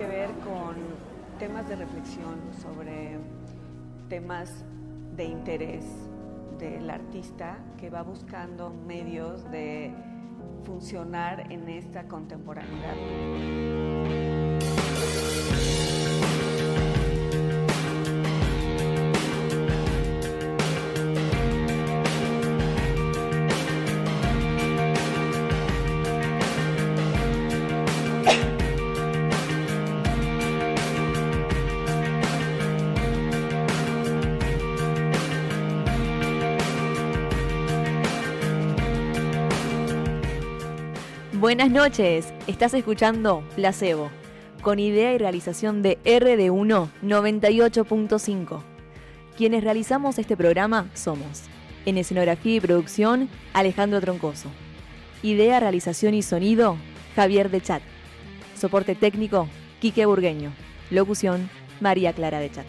que ver con temas de reflexión sobre temas de interés del artista que va buscando medios de funcionar en esta contemporaneidad. Buenas noches, estás escuchando Placebo, con idea y realización de RD1 98.5. Quienes realizamos este programa somos, en escenografía y producción, Alejandro Troncoso. Idea, realización y sonido, Javier de Chat. Soporte técnico, Quique Burgueño. Locución, María Clara de Chat.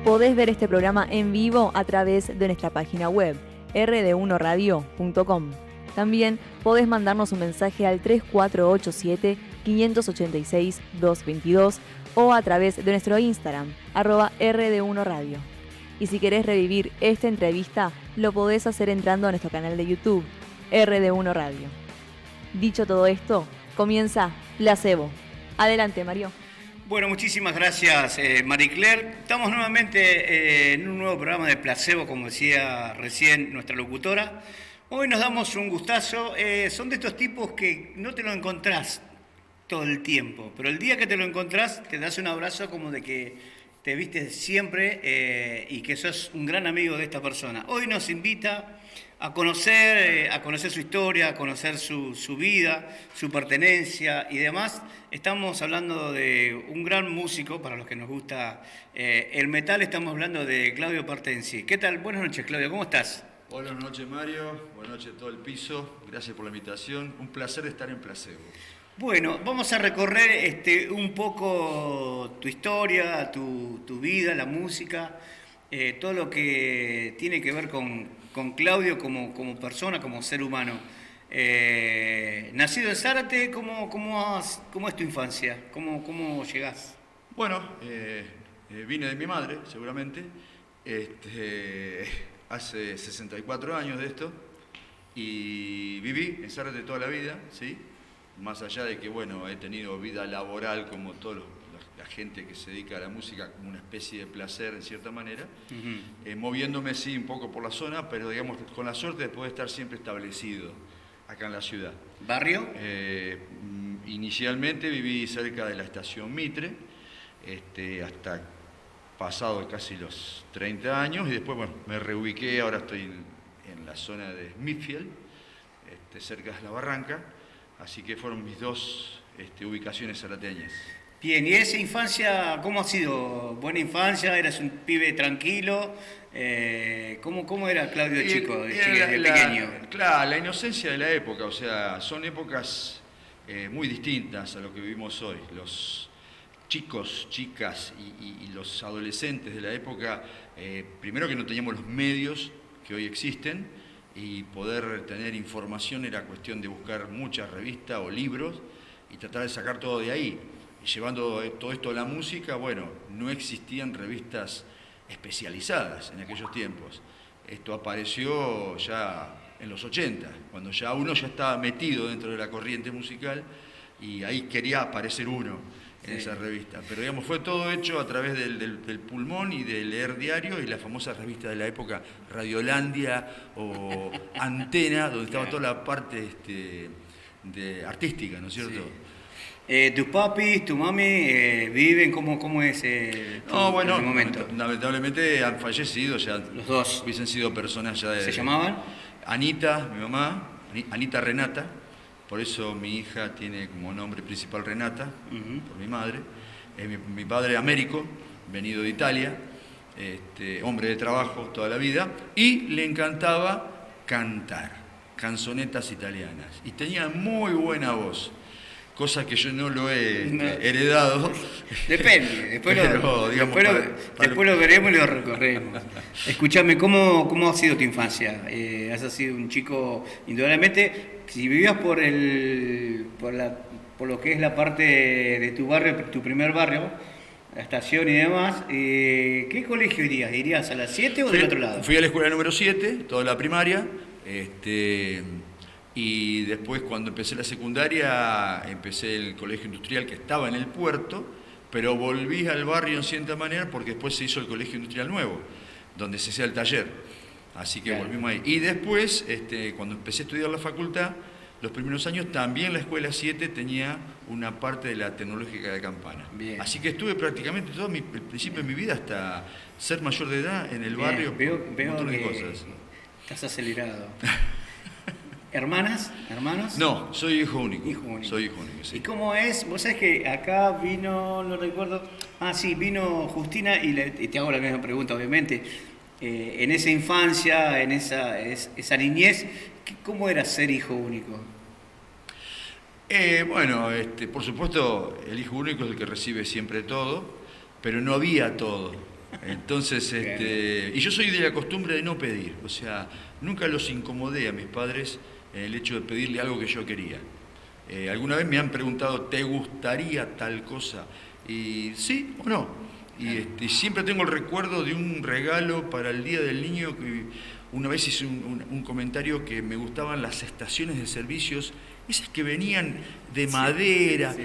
Podés ver este programa en vivo a través de nuestra página web, rd1radio.com. También podés mandarnos un mensaje al 3487-586-222 o a través de nuestro Instagram, @rd1radio. Y si querés revivir esta entrevista, lo podés hacer entrando a nuestro canal de YouTube, RD1 Radio. Dicho todo esto, comienza Placebo. Adelante, Mario. Bueno, muchísimas gracias, Marie Claire. Estamos nuevamente en un nuevo programa de Placebo, como decía recién nuestra locutora. Hoy nos damos un gustazo. Son de estos tipos que no te lo encontrás todo el tiempo, pero el día que te lo encontrás te das un abrazo como de que te viste siempre y que sos un gran amigo de esta persona. Hoy nos invita a conocer su historia, a conocer su vida, su pertenencia y demás. Estamos hablando de un gran músico, para los que nos gusta el metal, estamos hablando de Claudio Partenzi. ¿Qué tal? Buenas noches, Claudio, ¿cómo estás? Buenas noches, Mario. Buenas noches a todo el piso. Gracias por la invitación. Un placer estar en Placebo. Bueno, vamos a recorrer un poco tu historia, tu vida, la música, todo lo que tiene que ver con Claudio como persona, como ser humano. Nacido en Zárate, ¿cómo es tu infancia? ¿Cómo llegás? Bueno, vine de mi madre, seguramente. Hace 64 años de esto. Y viví en Zárate toda la vida, ¿sí? Más allá de que, bueno, he tenido vida laboral como toda la gente que se dedica a la música, como una especie de placer en cierta manera, moviéndome sí un poco por la zona, pero digamos con la suerte de poder estar siempre establecido acá en la ciudad. ¿Barrio? Inicialmente viví cerca de la estación Mitre, hasta pasado casi los 30 años, y después bueno, me reubiqué, ahora estoy en la zona de Smithfield, cerca de La Barranca, así que fueron mis dos ubicaciones zarateñas. Bien, ¿y esa infancia cómo ha sido? ¿Buena infancia? ¿Eras un pibe tranquilo? ¿Cómo era Claudio chico, de pequeño? Claro, la inocencia de la época, o sea, son épocas muy distintas a lo que vivimos hoy. Los chicos, chicas y los adolescentes de la época, primero que no teníamos los medios que hoy existen, y poder tener información era cuestión de buscar muchas revistas o libros y tratar de sacar todo de ahí. Y llevando todo esto a la música, bueno, no existían revistas especializadas en aquellos tiempos. Esto apareció ya en los 80, cuando ya uno ya estaba metido dentro de la corriente musical y ahí quería aparecer uno en esa revista. Pero digamos, fue todo hecho a través del pulmón y de leer diario y la famosa revista de la época, Radiolandia o Antena, donde estaba toda la parte artística, ¿no es cierto? Sí. ¿Tus papis, tu mami viven? ¿Cómo es bueno, el momento? Lamentablemente han fallecido ya. Los dos. Hubiesen sido personas ya de... ¿Se llamaban? Anita, mi mamá, Anita Renata, por eso mi hija tiene como nombre principal Renata, por mi madre. Mi padre Américo, venido de Italia, hombre de trabajo toda la vida, y le encantaba cantar canzonetas italianas. Y tenía muy buena voz. cosa que yo no lo he heredado. Depende, después, Pero, digamos, después lo veremos y lo recorremos. Escúchame, ¿cómo ha sido tu infancia? Has sido un chico, indudablemente, si vivías por lo que es la parte de tu barrio, tu primer barrio, la estación y demás, ¿qué colegio irías? ¿Irías a las 7 o del otro lado? Fui a la escuela número 7, toda la primaria, y después cuando empecé la secundaria, empecé el colegio industrial que estaba en el puerto, pero volví al barrio en cierta manera porque después se hizo el colegio industrial nuevo, donde se hacía el taller. Así que volvimos ahí. Y después, cuando empecé a estudiar la facultad, los primeros años también la escuela 7 tenía una parte de la tecnológica de Campana. Bien. Así que estuve prácticamente todo el principio de mi vida hasta ser mayor de edad en el barrio. Veo un montón de cosas. Estás acelerado. ¿Hermanas? ¿Hermanos? No, soy hijo único. Hijo único. Soy hijo único, sí. ¿Y cómo es? Vos sabés que acá vino, no recuerdo, vino Justina y te hago la misma pregunta, obviamente. En esa infancia, en esa niñez, ¿cómo era ser hijo único? Bueno, por supuesto, el hijo único es el que recibe siempre todo, pero no había todo. Entonces, y yo soy de la costumbre de no pedir, o sea, nunca los incomodé a mis padres en el hecho de pedirle algo que yo quería. Alguna vez me han preguntado, ¿te gustaría tal cosa? Y sí o no. Y siempre tengo el recuerdo de un regalo para el Día del Niño, que una vez hice un comentario que me gustaban las estaciones de servicios, esas que venían de madera.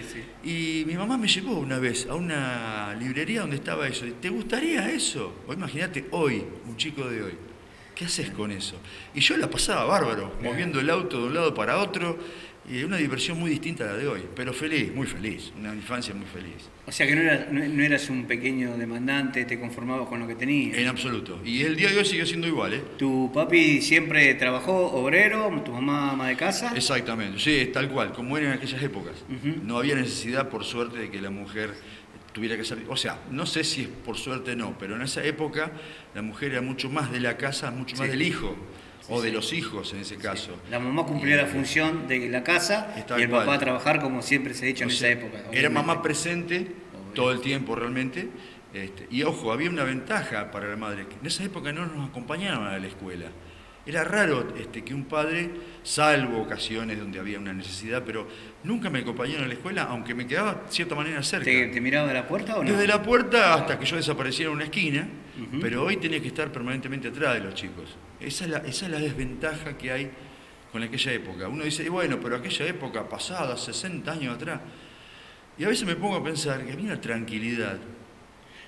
Y mi mamá me llevó una vez a una librería donde estaba eso. ¿Te gustaría eso? O imagínate hoy, un chico de hoy. ¿Qué haces con eso? Y yo la pasaba bárbaro, moviendo el auto de un lado para otro, y una diversión muy distinta a la de hoy, pero feliz, muy feliz, una infancia muy feliz. O sea que no eras un pequeño demandante, te conformabas con lo que tenías. En absoluto. Y el día de hoy siguió siendo igual, ¿eh? ¿Tu papi siempre trabajó obrero, tu mamá ama de casa? Exactamente, sí, es tal cual, como era en aquellas épocas. No había necesidad, por suerte, de que la mujer tuviera que ser... O sea, no sé si es por suerte no, pero en esa época la mujer era mucho más de la casa, mucho más del hijo. O de los hijos en ese caso. La mamá cumplía la función de la casa y el papá a trabajar como siempre se ha dicho en esa época. Obviamente. Era mamá presente todo el tiempo realmente. Y ojo, había una ventaja para la madre. En esa época no nos acompañaban a la escuela. Era raro que un padre, salvo ocasiones donde había una necesidad, pero nunca me acompañaron a la escuela, aunque me quedaba de cierta manera cerca. ¿Te miraba de la puerta o no? Desde la puerta hasta que yo desapareciera en una esquina, pero hoy tenía que estar permanentemente atrás de los chicos. Esa es la desventaja que hay con aquella época. Uno dice, bueno, pero aquella época pasada, 60 años atrás. Y a veces me pongo a pensar que había una tranquilidad.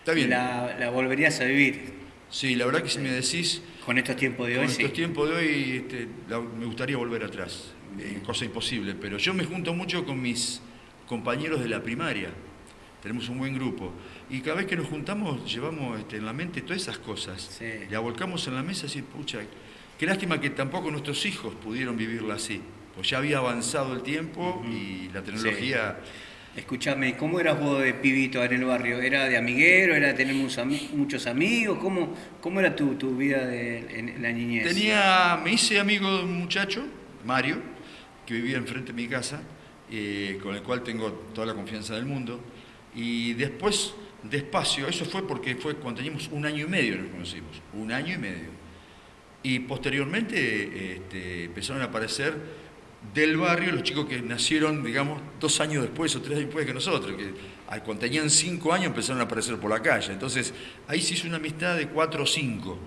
Está bien. ¿La volverías a vivir? Sí, la verdad que si me decís... Con estos tiempos de hoy, Con estos tiempos de hoy me gustaría volver atrás. Cosa imposible, pero yo me junto mucho con mis compañeros de la primaria. Tenemos un buen grupo. Y cada vez que nos juntamos, llevamos en la mente todas esas cosas. Sí. La volcamos en la mesa y decir, pucha, qué lástima que tampoco nuestros hijos pudieron vivirla así. Pues ya había avanzado el tiempo y la tecnología... Sí. Escuchame, ¿cómo eras vos de pibito en el barrio? ¿Era de amiguero? ¿Era de tener muchos amigos? ¿Cómo era tu vida en la niñez? Me hice amigo de un muchacho, Mario, que vivía enfrente de mi casa, con el cual tengo toda la confianza del mundo. Y después, despacio, eso fue cuando teníamos 1 año y medio nos conocimos, 1 año y medio. Y posteriormente empezaron a aparecer del barrio los chicos que nacieron, digamos, 2 años después o 3 años después que nosotros, que cuando tenían 5 años empezaron a aparecer por la calle. Entonces, ahí se hizo una amistad de 4 o 5,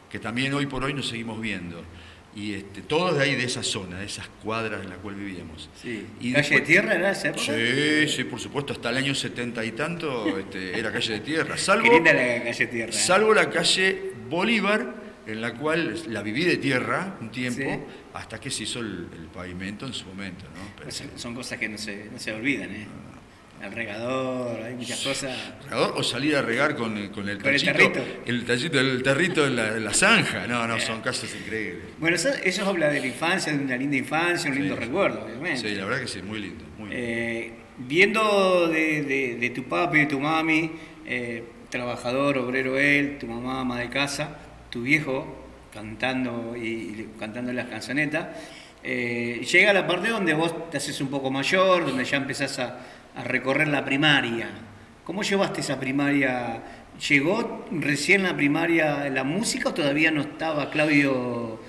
que también hoy por hoy nos seguimos viendo. Y todos de ahí, de esa zona, de esas cuadras en las cuales vivíamos. Sí. Y ¿Calle después, de tierra era esa época? Sí, por supuesto, hasta el año 70 y tanto era calle de tierra. Qué linda la calle de tierra. Salvo la calle Bolívar, en la cual la viví de tierra un tiempo, sí, hasta que se hizo el pavimento en su momento, ¿no? Pero, son cosas que no se olvidan, ¿eh? El regador, hay muchas cosas. ¿Regador o salir a regar con el tachito? El territo en la zanja. No, son casos increíbles. Bueno, eso habla de la infancia, de una linda infancia, un lindo recuerdo, obviamente. Sí, la verdad que sí, muy lindo. Muy lindo. Viendo de tu papi y de tu mami, trabajador, obrero él, tu mamá ama de casa, tu viejo cantando y cantando las canzonetas, llega la parte donde vos te haces un poco mayor, donde ya empezás a recorrer la primaria. ¿Cómo llevaste esa primaria? ¿Llegó recién la primaria la música o todavía no estaba, Claudio,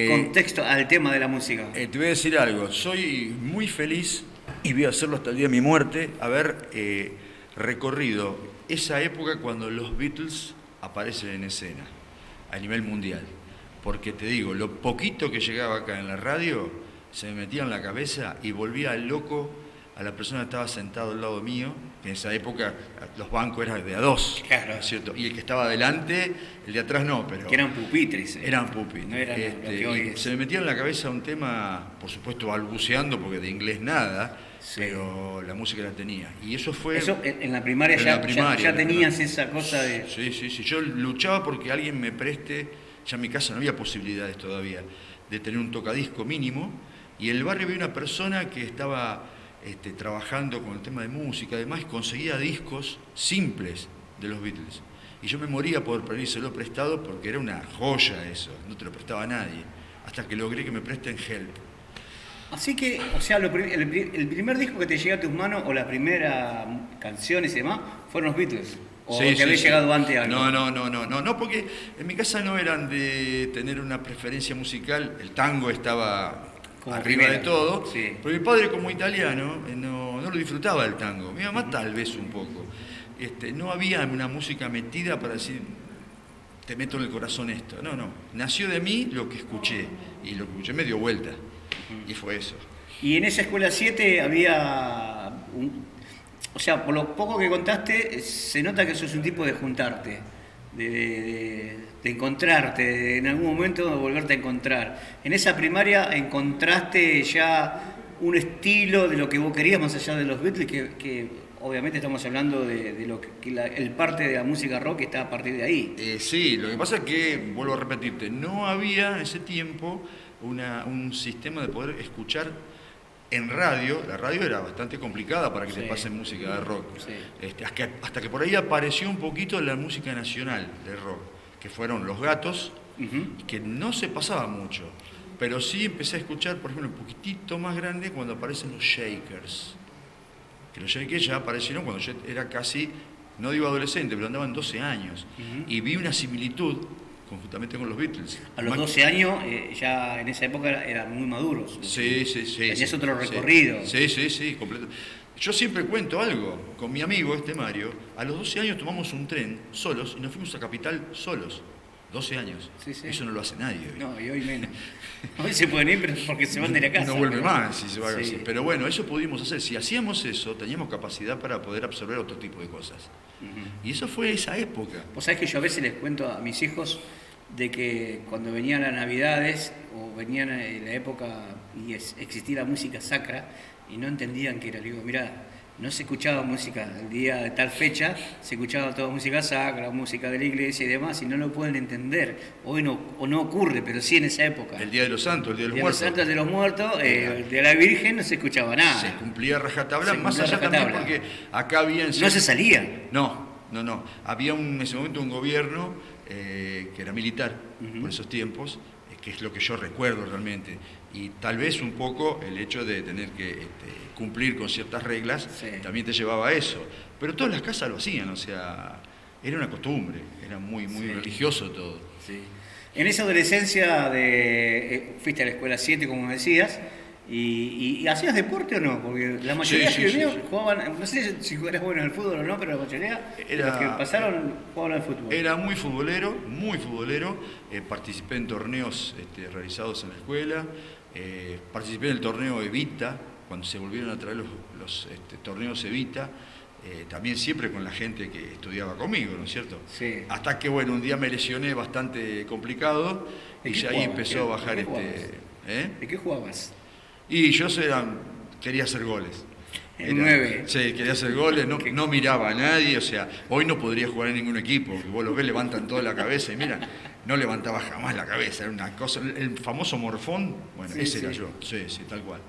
contexto al tema de la música? Te voy a decir algo, soy muy feliz, y voy a hacerlo hasta el día de mi muerte, haber recorrido esa época cuando los Beatles aparecen en escena, a nivel mundial. Porque te digo, lo poquito que llegaba acá en la radio, se me metía en la cabeza y volvía loco a la persona que estaba sentado al lado mío, que en esa época los bancos eran de a dos, claro, ¿no es cierto? Y el que estaba adelante, el de atrás no, pero... Que eran pupitres. Eran pupitres. No eran lo que hoy es. Se me metía en la cabeza un tema, por supuesto balbuceando, porque de inglés nada, sí, pero la música la tenía. Y eso fue... Eso en la primaria, ya tenías esa cosa de... Sí. Yo luchaba porque alguien me preste, ya en mi casa no había posibilidades todavía, de tener un tocadisco mínimo, y en el barrio había una persona que estaba... trabajando con el tema de música, además conseguía discos simples de los Beatles. Y yo me moría por pedírselo prestado porque era una joya eso, no te lo prestaba a nadie, hasta que logré que me presten Help. Así que, o sea, el primer disco que te llega a tus manos, o las primeras canciones y demás, fueron los Beatles. ¿O sí, te había llegado antes algo? No, porque en mi casa no eran de tener una preferencia musical, el tango estaba... como arriba de todo, sí. Pero mi padre como italiano no lo disfrutaba el tango, mi mamá tal vez un poco. No había una música metida para decir, te meto en el corazón esto. No, nació de mí lo que escuché, y lo que escuché me dio vuelta, y fue eso. Y en esa escuela 7 había, o sea, por lo poco que contaste, se nota que sos un tipo de juntarte, de encontrarte, de en algún momento volverte a encontrar. En esa primaria encontraste ya un estilo de lo que vos querías, más allá de los Beatles, que obviamente estamos hablando de lo que el parte de la música rock está a partir de ahí. Sí, lo que pasa es que, vuelvo a repetirte, no había en ese tiempo un sistema de poder escuchar en radio. La radio era bastante complicada para que te pasen música de rock. Sí. Hasta que por ahí apareció un poquito la música nacional de rock, que fueron Los Gatos, que no se pasaba mucho. Pero sí empecé a escuchar, por ejemplo, un poquitito más grande cuando aparecen los Shakers. Que los Shakers ya aparecieron cuando yo era casi, no digo adolescente, pero andaba en 12 años. Y vi una similitud conjuntamente con los Beatles. A los 12 años, ya en esa época eran muy maduros. Sí. Tenías otro recorrido. Sí, completo. Yo siempre cuento algo, con mi amigo Mario, a los 12 años tomamos un tren solos y nos fuimos a Capital solos. 12 años. Sí. Eso no lo hace nadie hoy. No, y hoy menos. Hoy se pueden ir, pero porque se van de la casa. No vuelve más si se va así. Pero bueno, eso pudimos hacer. Si hacíamos eso, teníamos capacidad para poder absorber otro tipo de cosas. Y eso fue esa época. Vos sabés que yo a veces les cuento a mis hijos de que cuando venían las Navidades o venían en la época y existía la música sacra y no entendían qué era, le digo, mirá, no se escuchaba música el día de tal fecha, se escuchaba toda música sacra, música de la iglesia y demás, y no lo pueden entender. Hoy no ocurre, pero sí en esa época. El Día de los Santos, el Día de los Muertos. El Día de los Muertos, de la Virgen no se escuchaba nada. Se cumplía rajatabla, más allá también porque acá había... No se salía. No. Había en ese momento un gobierno que era militar por esos tiempos, que es lo que yo recuerdo realmente. Y tal vez un poco el hecho de tener que cumplir con ciertas reglas también te llevaba a eso. Pero todas las casas lo hacían, o sea, era una costumbre, era muy religioso todo. Sí. En esa adolescencia fuiste a la escuela 7, como me decías, y ¿hacías deporte o no? Porque la mayoría que jugaban, no sé si eras bueno en el fútbol o no, pero la mayoría de los que pasaron jugaban al fútbol. Era muy futbolero, participé en torneos realizados en la escuela, participé en el torneo Evita, cuando se volvieron a traer los torneos Evita, también siempre con la gente que estudiaba conmigo, ¿no es cierto? Sí. Hasta que, bueno, un día me lesioné bastante complicado y ya ahí empezó a bajar ¿De qué jugabas? Y yo quería hacer goles. El 9. Sí, quería hacer goles, no miraba a nadie, o sea, hoy no podría jugar en ningún equipo, porque vos lo ves, levantan toda la cabeza y mira, no levantaba jamás la cabeza, era una cosa, el famoso morfón, bueno, ese era yo, sí, tal cual.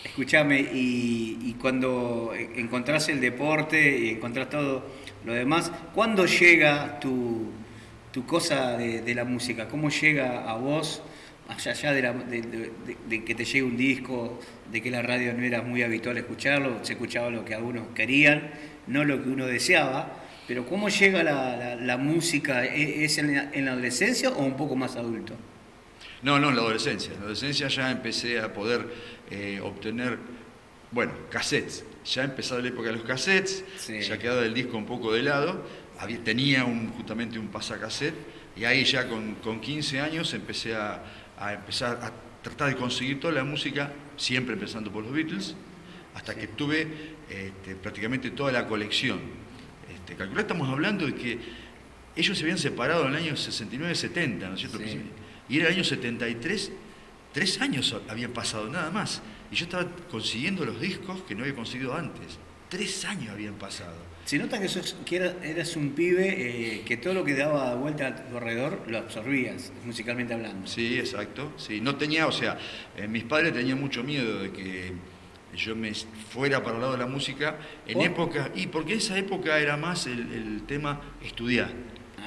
Escuchame, y cuando encontrás el deporte y encontrás todo lo demás, ¿cuándo llega tu cosa de la música? ¿Cómo llega a vos? más allá de que te llegue un disco, de que la radio no era muy habitual escucharlo, se escuchaba lo que algunos querían, no lo que uno deseaba, pero ¿cómo llega la música? ¿Es en la adolescencia o un poco más adulto? No, en la adolescencia. En la adolescencia ya empecé a poder obtener, bueno, cassettes. Ya empezaba la época de los cassettes, Sí. ya quedaba el disco un poco de lado, tenía justamente un pasacassette, y ahí ya con 15 años empecé a empezar a tratar de conseguir toda la música, siempre empezando por los Beatles, hasta que tuve prácticamente toda la colección. Calculá, estamos hablando de que ellos se habían separado en el año 69-70, ¿no es cierto? Sí. Y era el año 73, 3 años habían pasado, nada más. Y yo estaba consiguiendo los discos que no había conseguido antes. 3 años habían pasado. Se nota que eras un pibe que todo lo que daba vuelta a tu alrededor lo absorbías, musicalmente hablando. Sí, exacto. Sí, no tenía, o sea, mis padres tenían mucho miedo de que yo me fuera para el lado de la música en época, y porque en esa época era más el tema estudiar.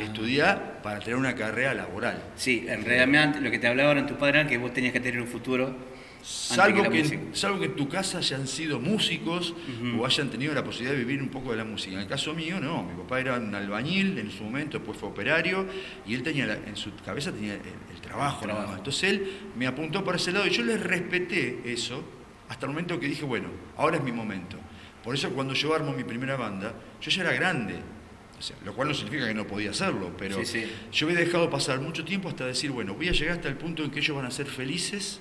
Estudiar para tener una carrera laboral. Sí, en realidad lo que te hablaba eran tus padres era que vos tenías que tener un futuro. Salvo que en tu casa hayan sido músicos o hayan tenido la posibilidad de vivir un poco de la música. En el caso mío, no. Mi papá era un albañil en su momento, después fue operario, y él tenía en su cabeza tenía el trabajo. Nada más. Entonces él me apuntó por ese lado y yo le respeté eso hasta el momento que dije, bueno, ahora es mi momento. Por eso cuando yo armo mi primera banda, yo ya era grande. O sea, lo cual no significa que no podía hacerlo, pero Sí. yo había dejado pasar mucho tiempo hasta decir, bueno, voy a llegar hasta el punto en que ellos van a ser felices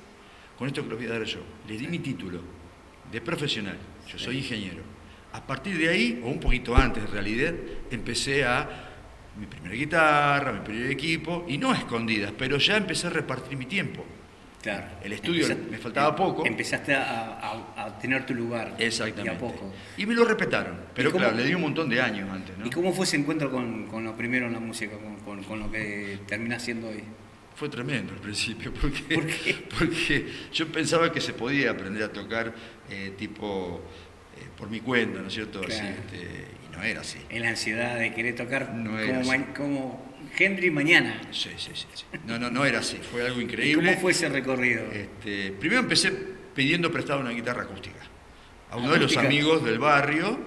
con esto que les voy a dar yo. Les di mi título de profesional, yo soy ingeniero. A partir de ahí, o un poquito antes en realidad, empecé mi primera guitarra, mi primer equipo, y no a escondidas, pero ya empecé a repartir mi tiempo. Claro. El estudio me faltaba poco. Empezaste a tener tu lugar. Exactamente. Y a poco. Y me lo respetaron, pero cómo- claro, le di un montón de años antes, ¿no? ¿Y cómo fue ese encuentro con lo primero en la música, con lo que terminás siendo hoy? Fue tremendo al principio, porque, ¿Por qué? porque yo pensaba que se podía aprender a tocar por mi cuenta, ¿no es cierto? Claro. Así, y no era así. En la ansiedad de querer tocar No era así. como Henry mañana. Sí. No era así, fue algo ¿Y increíble. cómo fue ese recorrido? Primero empecé pidiendo prestada una guitarra acústica a uno de los ¿Acústica? amigos del barrio,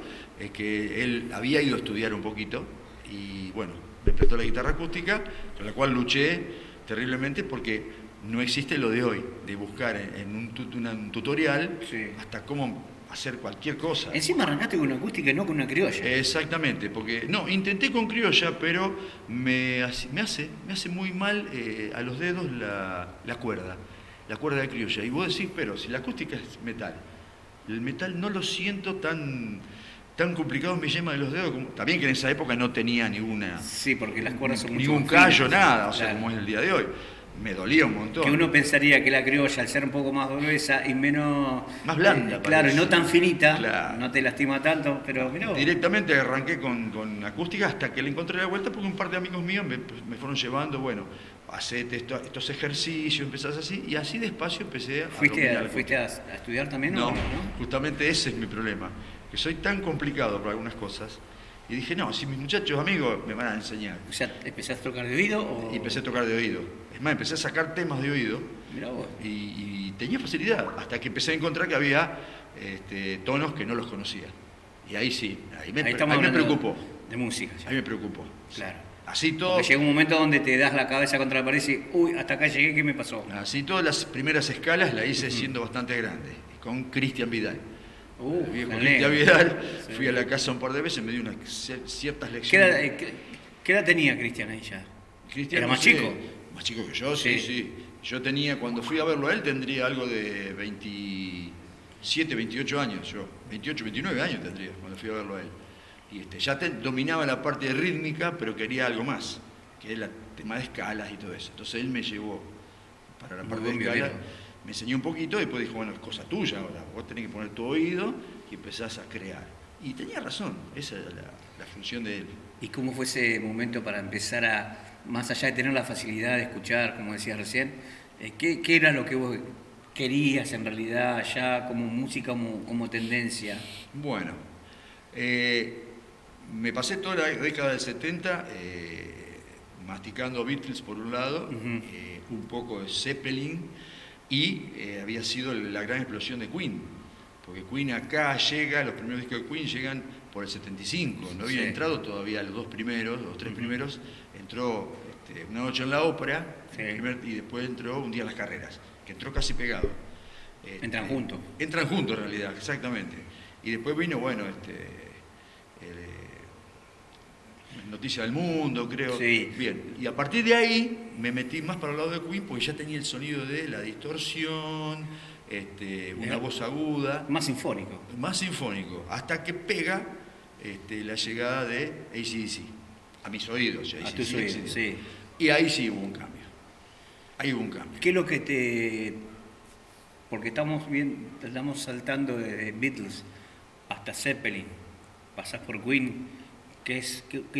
que él había ido a estudiar un poquito, y bueno, me prestó la guitarra acústica, con la cual luché terriblemente porque no existe lo de hoy, de buscar en un tutorial Sí. hasta cómo hacer cualquier cosa. Encima arrancaste con una acústica y no con una criolla. Exactamente, porque no, intenté con criolla, pero me hace muy mal a los dedos la cuerda de criolla. Y vos decís, pero si la acústica es metal, el metal no lo siento tan complicado en mi yema de los dedos, también que en esa época no tenía Sí, porque las cuerdas son mucho ningún más callo, finas. nada, o sea, Claro. como es el día de hoy. Me dolía un montón. Que uno pensaría que la criolla, al ser un poco más gruesa y menos... Más blanda, claro, y parece. no tan finita, Claro. no te lastima tanto, pero mirá vos. Directamente arranqué con acústica hasta que le encontré la vuelta porque un par de amigos míos me fueron llevando, bueno, hacete estos ejercicios, empezás así, y así despacio empecé a dominar la ¿Fuiste a acústica. estudiar también? No, ¿o no? justamente ese es mi problema, que soy tan complicado para algunas cosas, y dije, no, si mis muchachos amigos me van a enseñar. O sea, ¿empezaste a tocar de oído? O... Y empecé a tocar de oído. Es más, empecé a sacar temas de oído, Mirá vos. y tenía facilidad, hasta que empecé a encontrar que había tonos que no los conocía. Y ahí sí, ahí me estamos hablando preocupó. de música. ya. Ahí me preocupó. Claro. Así todo, Porque llega un momento donde te das la cabeza contra la pared y dices, uy, hasta acá llegué, ¿qué me pasó? así todas las primeras escalas las hice siendo bastante grande, con Cristian Vidal. El viejo el Cristian negro. Vidal, Sí. fui a la casa un par de veces, me dio ciertas ¿Qué lecciones. edad, qué edad tenía Cristian ahí ya? Cristian, ¿Era no más sé, chico? Más chico que yo, sí. Yo tenía, cuando fui a verlo a él, tendría algo de 27, 28 años, yo. 28, 29 años tendría cuando fui a verlo a él. Y ya dominaba la parte rítmica, pero quería algo más, que es el tema de escalas y todo eso. Entonces él me llevó para la Muy parte de buen escalas, violero. me enseñó un poquito, y después dijo, bueno, es cosa tuya ahora, vos tenés que poner tu oído y empezás a crear. Y tenía razón, esa era la función de él. ¿Y cómo fue ese momento para empezar a, más allá de tener la facilidad de escuchar, como decías recién, qué era lo que vos querías en realidad ya como música, como tendencia? Bueno, me pasé toda la década del 70 masticando Beatles por un lado, un poco de Zeppelin, y había sido la gran explosión de Queen, porque Queen acá llega, los primeros discos de Queen llegan por el 75, no había entrado todavía los tres primeros, entró Una noche en la ópera, y después entró Un día en las carreras, que entró casi pegado. Entran juntos. Entran juntos en realidad, exactamente. Y después vino, bueno, Noticia del Mundo, creo. Sí. Bien, y a partir de ahí me metí más para el lado de Queen porque ya tenía el sonido de la distorsión, una voz aguda. Más sinfónico. Más sinfónico, hasta que pega la llegada de AC/DC, a mis oídos. A tus oídos, sí. Y ahí sí hubo un cambio. Ahí hubo un cambio. ¿Qué es lo que te...? Porque estamos saltando de Beatles hasta Zeppelin, pasás por Queen, que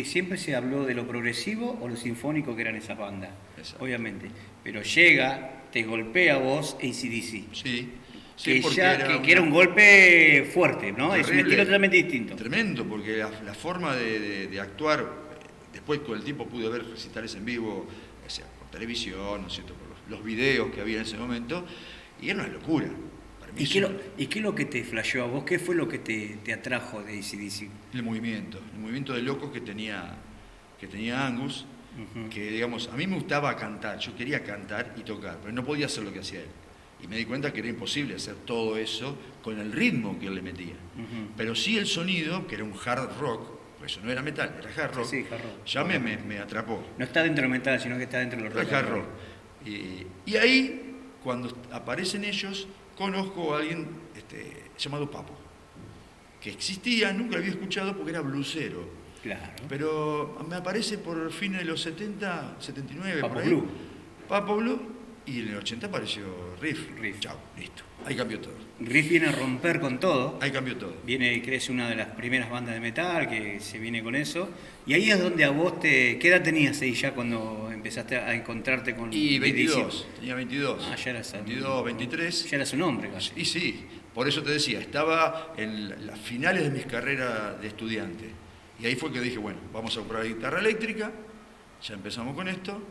siempre se habló de lo progresivo o lo sinfónico que eran esas bandas, Exacto. Obviamente. Pero llega, te golpea a vos AC/DC. Sí. Que, porque era un golpe fuerte, ¿no? Terrible, es un estilo totalmente distinto. Tremendo, porque la forma de actuar, después con el tiempo pude ver recitales en vivo, o sea, por televisión, ¿no es cierto?, por los videos que había en ese momento, y era una locura. ¿Y qué es lo que te flasheó a vos? ¿Qué fue lo que te atrajo de AC/DC? El movimiento de locos que tenía Angus, que digamos, a mí me gustaba cantar, yo quería cantar y tocar, pero no podía hacer lo que hacía él. Y me di cuenta que era imposible hacer todo eso con el ritmo que él le metía. Pero sí el sonido, que era un hard rock, pues eso no era metal, era hard rock, Sí, hard rock. ya me atrapó. No está dentro del metal, sino que está dentro de los rock. Hard rock. Y ahí, cuando aparecen ellos, conozco a alguien llamado Papo, que existía, nunca lo había escuchado porque era blusero. Claro. Pero me aparece por fines de los 70, 79, Papo por ahí. Blue. Papo Blue, y en el 80 apareció Riff. Riff. Chao, listo. Ahí cambió todo. Riff viene a romper con todo. Ahí cambió todo. Viene, crece una de las primeras bandas de metal que se viene con eso. Y ahí es donde a vos ¿qué edad tenías ahí ya cuando empezaste a encontrarte con Y 22, edición? tenía 22. Ah, ya eras 22, 23. Ya eras un hombre casi. Y sí, por eso te decía, estaba en las finales de mis carreras de estudiante. Y ahí fue que dije, bueno, vamos a comprar guitarra eléctrica, ya empezamos con esto,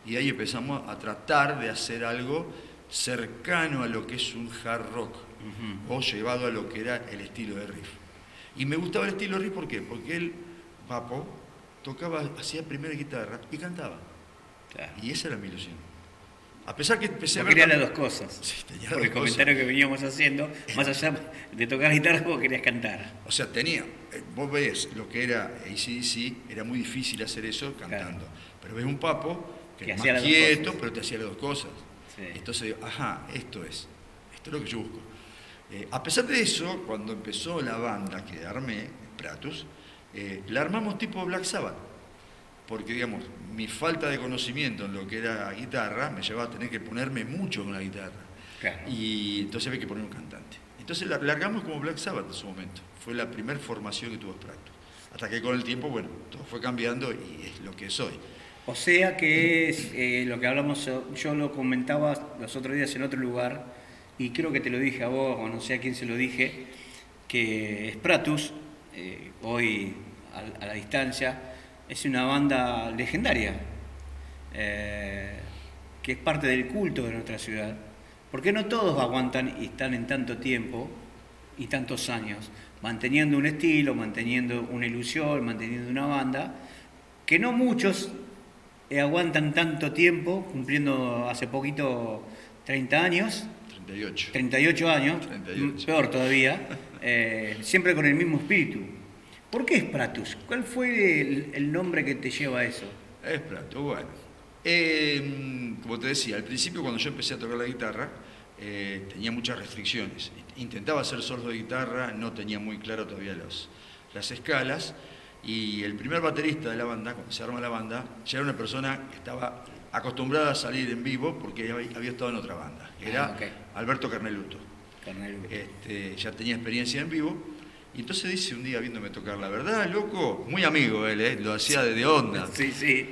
y ahí empezamos a tratar de hacer algo cercano a lo que es un hard rock, o llevado a lo que era el estilo de Riff. Y me gustaba el estilo de Riff, ¿por qué? Porque él, Papo, hacía primera guitarra y cantaba. Claro. Y esa era mi ilusión. A pesar que empecé a ver... Querías las dos cosas. Sí, tenía Por las el dos comentario cosas. que veníamos haciendo, más allá de tocar guitarra, vos querías cantar. O sea, vos ves lo que era AC/DC, era muy difícil hacer eso cantando. Claro. Pero ves un Papo que Que era hacía más las dos quieto, cosas. pero te hacía las dos cosas. Sí. Entonces digo, esto es lo que yo busco. A pesar de eso, cuando empezó la banda que armé, Pratus, la armamos tipo Black Sabbath, porque digamos, mi falta de conocimiento en lo que era guitarra me llevaba a tener que ponerme mucho con la guitarra. Claro. Y entonces había que poner un cantante. Entonces la largamos como Black Sabbath en su momento. Fue la primera formación que tuvo Pratus. Hasta que con el tiempo, bueno, todo fue cambiando y es lo que soy. O sea que es lo que hablamos, yo lo comentaba los otros días en otro lugar, y creo que te lo dije a vos, o no sé a quién se lo dije, que Spratus, hoy a la distancia, es una banda legendaria, que es parte del culto de nuestra ciudad, porque no todos aguantan y están en tanto tiempo y tantos años, manteniendo un estilo, manteniendo una ilusión, manteniendo una banda, que no muchos aguantan tanto tiempo, cumpliendo hace poquito 30 años, 38 años, 38. Peor todavía, siempre con el mismo espíritu. ¿Por qué Spratus? ¿Cuál fue el nombre que te lleva a eso? Es Pratus, bueno. Como te decía, al principio cuando yo empecé a tocar la guitarra, tenía muchas restricciones. Intentaba hacer solos de guitarra, no tenía muy claro todavía las escalas. Y el primer baterista de la banda, cuando se arma la banda, ya era una persona que estaba acostumbrada a salir en vivo porque había estado en otra banda. Era okay. Alberto Carneluto. Ya tenía experiencia en vivo. Y entonces dice un día viéndome tocar, la verdad, loco, muy amigo él, lo hacía de onda. Sí, sí.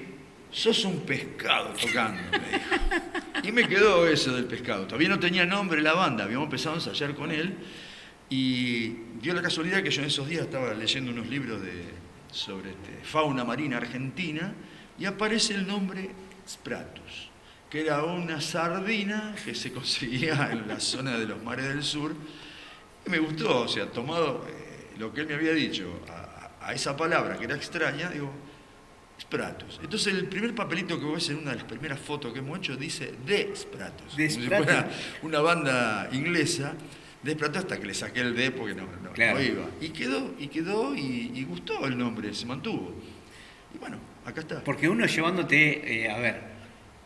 Sos un pescado tocando, me dijo. Y me quedó eso del pescado. Todavía no tenía nombre la banda, habíamos empezado a ensayar con él. Y dio la casualidad que yo en esos días estaba leyendo unos libros sobre fauna marina argentina, y aparece el nombre Spratus, que era una sardina que se conseguía en la zona de los mares del sur. Y me gustó, o sea, tomado lo que él me había dicho a esa palabra que era extraña, digo, Spratus. Entonces el primer papelito que ves en una de las primeras fotos que hemos hecho dice The Spratus, The como si Spratus. fuera una banda inglesa. De Spratus, hasta que le saqué el D porque no iba. Y quedó y gustó el nombre, se mantuvo. Y bueno, acá está. Porque uno llevándote, a ver,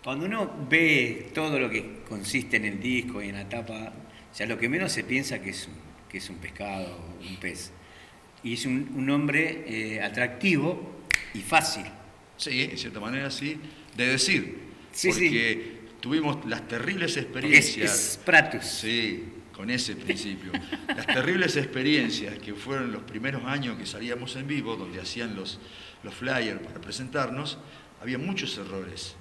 cuando uno ve todo lo que consiste en el disco y en la tapa, o sea, lo que menos se piensa que es un pescado, un pez. Y es un nombre atractivo y fácil. Sí, en cierta manera sí, de decir. Sí, porque tuvimos las terribles Porque experiencias. es Spratus. Sí, con ese principio. Las terribles experiencias que fueron los primeros años que salíamos en vivo, donde hacían los flyers para presentarnos, había muchos errores.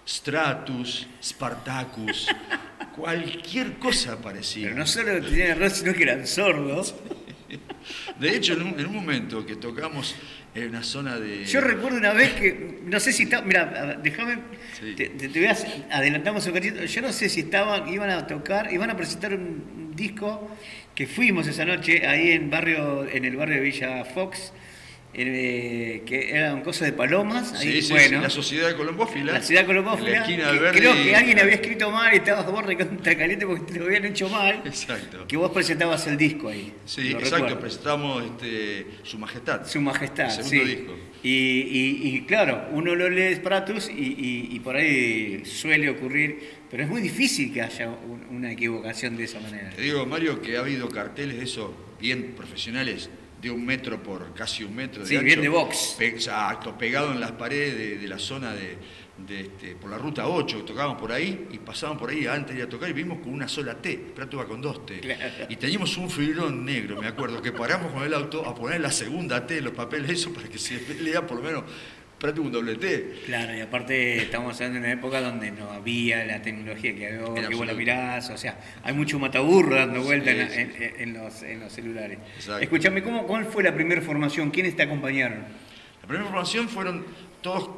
Stratus, Spartacus, cualquier cosa parecía. Pero no solo tenían error, sino que eran sordos. De hecho, en un momento que tocamos en una zona de... Yo recuerdo una vez que, no sé si estaba, mira, déjame, Sí. te voy a, adelantamos un cachito, yo no sé si iban a presentar un disco que fuimos esa noche ahí en el barrio de Villa Fox, que era un coso de palomas, ahí, Sí, bueno, la Sociedad Colombófila. la ciudad colombófila, En la esquina de que Verdi. creo que alguien había escrito mal y estabas vos recontra caliente porque te lo habían hecho mal, Exacto. que vos presentabas el disco ahí. Sí, lo exacto, recuerdo. presentamos Su Majestad. Su Majestad, El segundo sí. disco. Y claro, uno lo lee Spratus y por ahí suele ocurrir, pero es muy difícil que haya una equivocación de esa manera. Te digo, Mario, que ha habido carteles de esos bien profesionales, de 1 metro por casi 1 metro de Sí, ancho. bien de box. Exacto, pegado en las paredes de la zona por la ruta 8, tocábamos por ahí y pasábamos por ahí antes de ir a tocar y vimos con una sola T, Spratus va con 2 T. Claro. Y teníamos un fibrón negro, me acuerdo, que paramos con el auto a poner la segunda T en los papeles, eso para que se lea por lo menos Spratus con doble T. Claro, y aparte estamos hablando de una época donde no había la tecnología que hay ahora, que vos la absoluto. mirás, o sea, hay mucho mataburro dando vueltas Sí, en los celulares. Exacto. Escúchame, ¿cuál fue la primera formación? ¿Quiénes te acompañaron? La primera formación fueron todos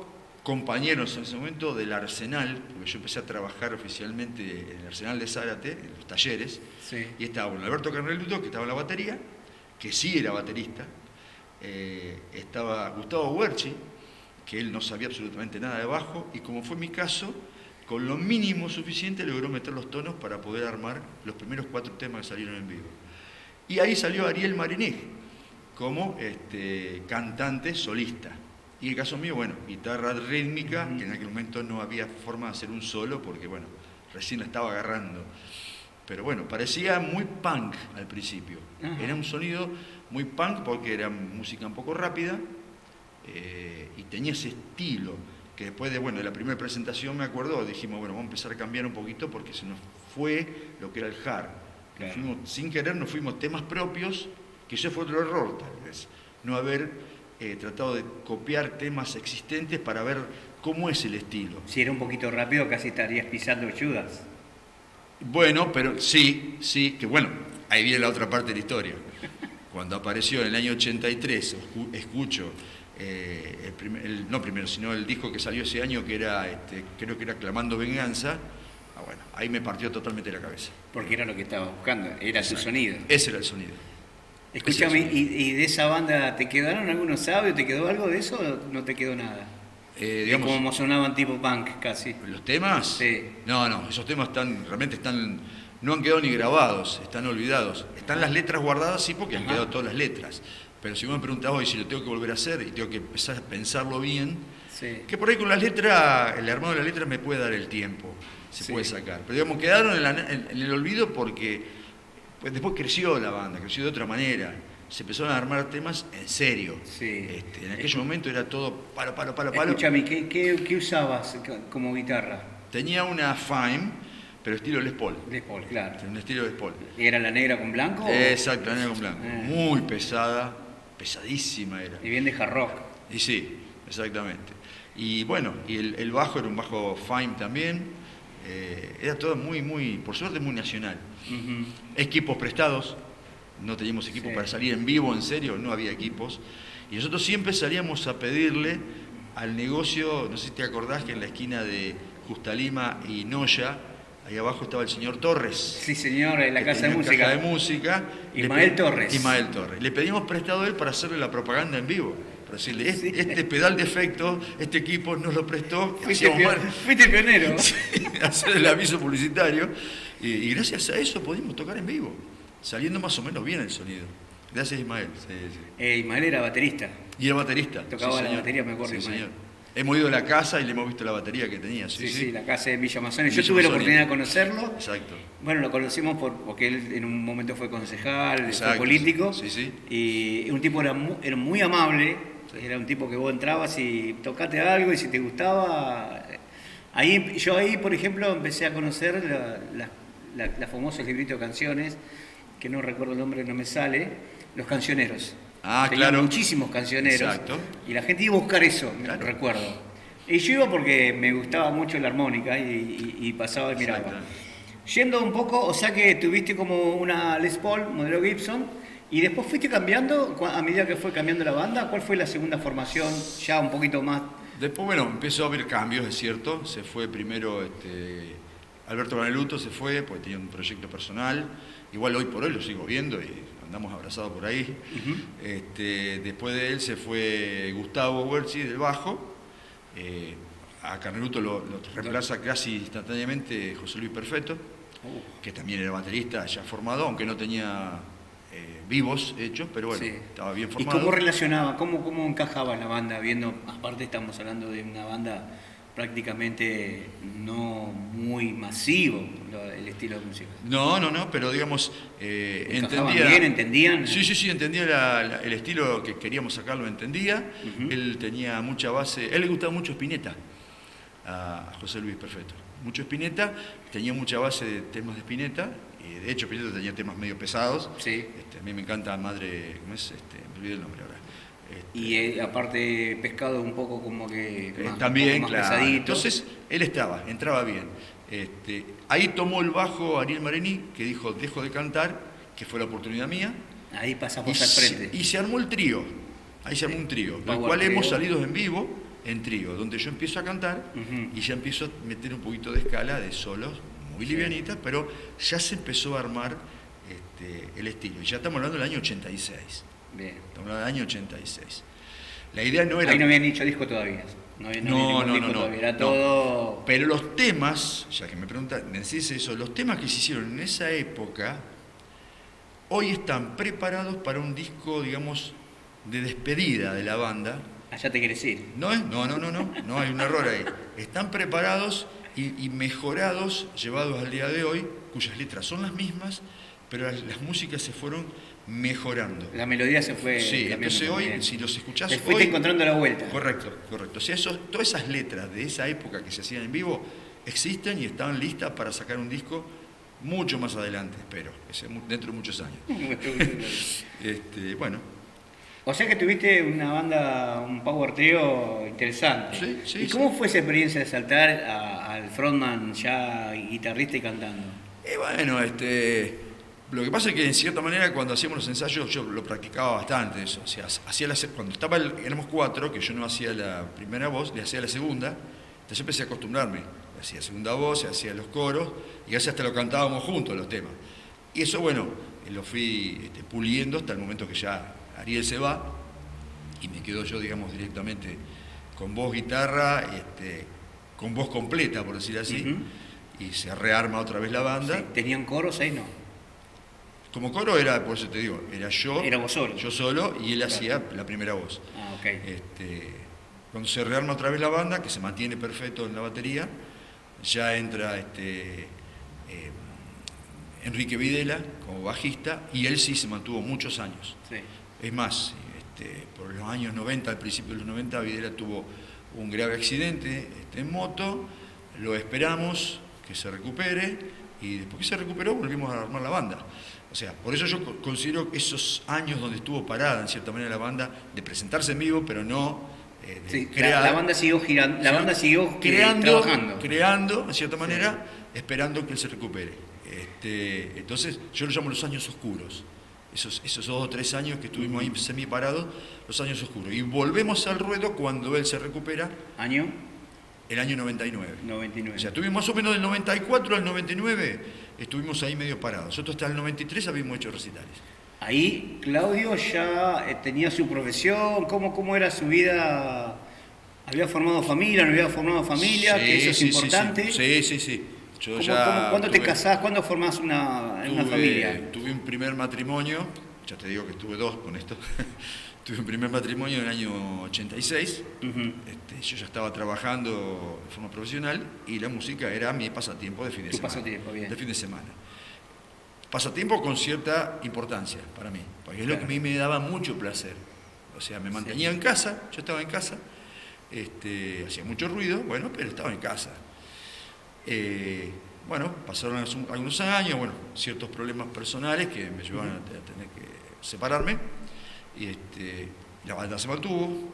compañeros en ese momento del Arsenal, porque yo empecé a trabajar oficialmente en el Arsenal de Zárate, en los talleres, Sí. y estaba bueno, Alberto Carneluto, que estaba en la batería, que sí era baterista, estaba Gustavo Huerchi, que él no sabía absolutamente nada de bajo, y como fue mi caso, con lo mínimo suficiente logró meter los tonos para poder armar los primeros 4 temas que salieron en vivo. Y ahí salió Ariel Marinej como cantante solista. Y en el caso mío, bueno, guitarra rítmica, que en aquel momento no había forma de hacer un solo, porque bueno, recién la estaba agarrando. Pero bueno, parecía muy punk al principio. Ajá. Era un sonido muy punk porque era música un poco rápida y tenía ese estilo que después de la primera presentación me acuerdo, dijimos, bueno, vamos a empezar a cambiar un poquito porque se nos fue lo que era el hard. Claro. Sin querer nos fuimos temas propios, que eso fue otro error tal vez, no haber tratado de copiar temas existentes para ver cómo es el estilo. Si era un poquito rápido, casi estarías pisando Judas. Bueno, pero sí, que bueno, ahí viene la otra parte de la historia. Cuando apareció en el año 83, escucho, sino el disco que salió ese año, que era, creo que era Clamando Venganza, bueno, ahí me partió totalmente la cabeza. Porque era lo que estabas buscando, era su Exacto. sonido. Ese era el sonido. Escúchame, Ese era el ¿y de esa banda te quedaron algunos audios? ¿Te quedó algo de eso o no te quedó nada? Digamos, Como sonaban tipo punk casi. ¿los temas? Sí. No, esos temas realmente no han quedado ni grabados, están olvidados. Están las letras guardadas, sí, porque han Ajá. quedado todas las letras. Pero si vos me preguntás hoy si lo tengo que volver a hacer y tengo que empezar a pensarlo bien, Sí. que por ahí con las letras, el armado de las letras me puede dar el tiempo, se Sí. puede sacar. Pero digamos, quedaron en el olvido porque pues, después creció la banda, creció de otra manera. Se empezaron a armar temas en serio. Sí. En aquel momento era todo palo. Escúchame, ¿qué usabas como guitarra? Tenía una Fime, pero estilo Les Paul. Les Paul, claro. Un estilo Les Paul. ¿Y era la negra con blanco? Exacto, la negra con blanco. Ah. Muy pesada, pesadísima era. Y bien de hard rock. Y sí, exactamente. Y bueno, y el bajo era un bajo Fime también. Era todo por suerte, muy nacional. Ujú. Equipos prestados. No teníamos equipos Sí. para salir en vivo, en serio, no había equipos. Y nosotros siempre salíamos a pedirle al negocio, no sé si te acordás que en la esquina de Justa Lima y Noya, ahí abajo estaba el señor Torres. Sí, señor, en la casa de música. Casa de música. Ismael Torres. Ismael Torres. Le pedimos prestado a él para hacerle la propaganda en vivo. Para decirle, este pedal de efecto, este equipo nos lo prestó. Fuiste pionero. Sí, hacer el aviso publicitario. Y gracias a eso pudimos tocar en vivo, saliendo más o menos bien el sonido. Gracias, Ismael. Sí. Ismael era baterista. Y era baterista. Tocaba la batería, me acuerdo, Sí, Ismael. señor. Hemos ido a la casa y le hemos visto la batería que tenía. Sí, la casa de Villa Amazonas. Yo Villa tuve la Amazonas. oportunidad de conocerlo. Exacto. Bueno, lo conocimos porque él en un momento fue concejal, Exacto. fue político. Sí. Y un tipo era muy amable. Era un tipo que vos entrabas y tocate algo y si te gustaba. Yo ahí, por ejemplo, empecé a conocer la famosos libritos de canciones, que no recuerdo el nombre, no me sale, los cancioneros. Tenían Claro. muchísimos cancioneros. Exacto. Y la gente iba a buscar eso, Claro. recuerdo. Y yo iba porque me gustaba mucho la armónica y pasaba y miraba. Exacto. Yendo un poco, o sea que tuviste como una Les Paul, modelo Gibson, y después fuiste cambiando a medida que fue cambiando la banda. ¿Cuál fue la segunda formación? Ya un poquito más. Después, bueno, empezó a haber cambios, es cierto. Se fue primero Alberto Baneluto, se fue porque tenía un proyecto personal. Igual hoy por hoy lo sigo viendo y andamos abrazados por ahí. Después de él se fue Gustavo Huerzi del bajo. A Carneruto lo reemplaza casi instantáneamente José Luis Perfetto, que también era baterista ya formado, aunque no tenía vivos hechos, pero bueno, Sí. estaba bien ¿Y formado. cómo relacionaba, cómo encajaba la banda? Viendo, aparte estamos hablando de una banda prácticamente no muy masivo, el estilo de música. No, pero digamos, ¿Encajaban entendía... bien? ¿Entendían? Sí, entendía el estilo que queríamos sacarlo, entendía. Él tenía mucha base, él le gustaba mucho Spinetta, a José Luis Perfetto. Mucho Spinetta, tenía mucha base de temas de Spinetta, y de hecho Spinetta tenía temas medio pesados. Sí. A mí me encanta Madre, ¿cómo es? Me olvidé el nombre ahora. Y aparte pescado un poco como que más, También, un poco más claro. pesadito. Entonces, él entraba bien. Ahí tomó el bajo Ariel Marení, que dijo, dejo de cantar, que fue la oportunidad mía. Ahí pasamos al frente. Y se armó el trío. Ahí se armó un trío, del Power cual trio. hemos salido en vivo, en trío, donde yo empiezo a cantar y ya empiezo a meter un poquito de escala de solos, muy livianitas, pero ya se empezó a armar el estilo. Y ya estamos hablando del año 86. Bien. Estamos hablando del año 86. La idea no era... Ahí no habían hecho disco todavía. No había ningún disco todavía. Era todo... Pero los temas, ya que me preguntan, me decís eso, los temas que se hicieron en esa época, hoy están preparados para un disco, digamos, de despedida de la banda. Allá te quieres ir. No, hay un error ahí. Están preparados y mejorados, llevados al día de hoy, cuyas letras son las mismas, pero las músicas se fueron mejorando. La melodía se fue... Sí, cambiando entonces hoy, también. si los escuchás Te fuiste hoy... encontrando la vuelta. Correcto. O sea, todas esas letras de esa época que se hacían en vivo existen y estaban listas para sacar un disco mucho más adelante, espero, dentro de muchos años. Bueno. O sea que tuviste una banda, un power trio interesante. Sí, ¿Y cómo fue esa experiencia de saltar al frontman ya guitarrista y cantando? Y bueno, lo que pasa es que en cierta manera cuando hacíamos los ensayos yo lo practicaba bastante eso. O sea, cuando éramos 4, que yo no hacía la primera voz, le hacía la segunda, entonces empecé a acostumbrarme. Le hacía segunda voz, hacía los coros y así hasta lo cantábamos juntos los temas. Y eso, bueno, lo fui puliendo hasta el momento que ya Ariel se va y me quedo yo, digamos, directamente con voz, guitarra, con voz completa, por decir así, y se rearma otra vez la banda. Sí. ¿Tenían coros ahí? No. Como coro era, por eso te digo, era yo. Era vos solo. Yo solo y él hacía la primera voz. Ah, ok. Cuando se rearma otra vez la banda, que se mantiene perfecto en la batería, ya entra Enrique Videla como bajista y él sí se mantuvo muchos años. Sí. Es más, por los años 90, al principio de los 90, Videla tuvo un grave accidente en moto, lo esperamos que se recupere y después que se recuperó volvimos a armar la banda. O sea, por eso yo considero esos años donde estuvo parada en cierta manera la banda, de presentarse en vivo, pero no Sí, crear. la banda siguió girando, la banda siguió trabajando. Creando, en cierta manera, esperando que él se recupere. Entonces, yo lo llamo los años oscuros esos 2 o 3 años que estuvimos ahí semiparados, los años oscuros. Y volvemos al ruedo cuando él se recupera. ¿Año? El año 99. 99. O sea, tuvimos más o menos del 94 al 99, estuvimos ahí medio parados. Nosotros hasta el 93 habíamos hecho recitales. Ahí Claudio ya tenía su profesión, ¿cómo era su vida? ¿Había formado familia, no había formado familia? Sí, que eso es sí, importante. Sí. Yo ¿Cuándo te casás? ¿Cuándo formás una familia? Tuve un primer matrimonio, ya te digo que tuve 2 con esto. Tuve un primer matrimonio en el año 86. Yo ya estaba trabajando de forma profesional y la música era mi pasatiempo de fin de semana. Pasatiempo, bien. De fin de semana. Pasatiempo con cierta importancia para mí, porque es lo que a mí me daba mucho placer. O sea, me mantenía en casa, yo estaba en casa, hacía mucho ruido, bueno, pero estaba en casa. Pasaron algunos años, ciertos problemas personales que me llevaron a tener que separarme, y la banda se mantuvo,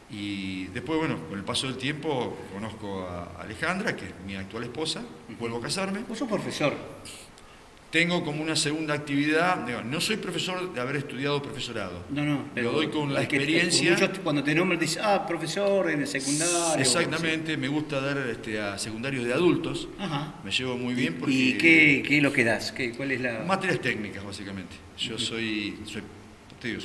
y después, con el paso del tiempo conozco a Alejandra, que es mi actual esposa, vuelvo a casarme. ¿Vos sos profesor? Tengo como una segunda actividad, no soy profesor de haber estudiado profesorado. No, pero lo doy con la experiencia. Muchos cuando te nombran dicen, profesor en el secundario. Exactamente, me gusta dar a secundarios de adultos. Ajá. Me llevo muy bien porque... ¿Y qué es lo que das? ¿Cuál es la...? Materias técnicas, básicamente. Yo soy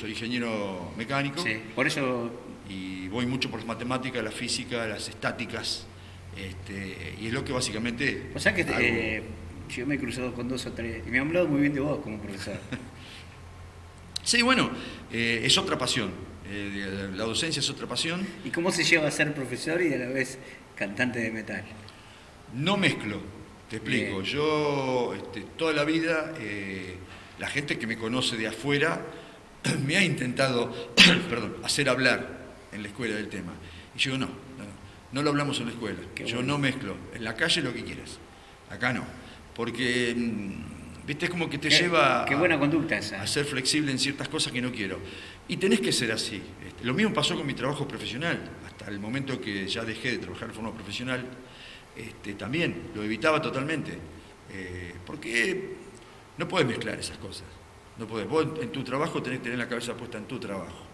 ingeniero mecánico. Sí, por eso... Y voy mucho por las matemáticas, la física, las estáticas. Y es lo que básicamente... O sea que yo me he cruzado con 2 o 3 y me han hablado muy bien de vos como profesor. Sí, es otra pasión. La docencia es otra pasión. ¿Y cómo se lleva a ser profesor y a la vez cantante de metal? No mezclo, te explico. Bien. Yo toda la vida, la gente que me conoce de afuera me ha intentado hacer hablar en la escuela del tema. Y yo no lo hablamos en la escuela. Yo no mezclo. En la calle lo que quieras. Acá no. Porque, viste, es como que te lleva qué buena conducta esa. A ser flexible en ciertas cosas que no quiero. Y tenés que ser así. Lo mismo pasó con mi trabajo profesional. Hasta el momento que ya dejé de trabajar de forma profesional, también lo evitaba totalmente. Porque no podés mezclar esas cosas. No podés. Vos en tu trabajo tenés que tener la cabeza puesta en tu trabajo.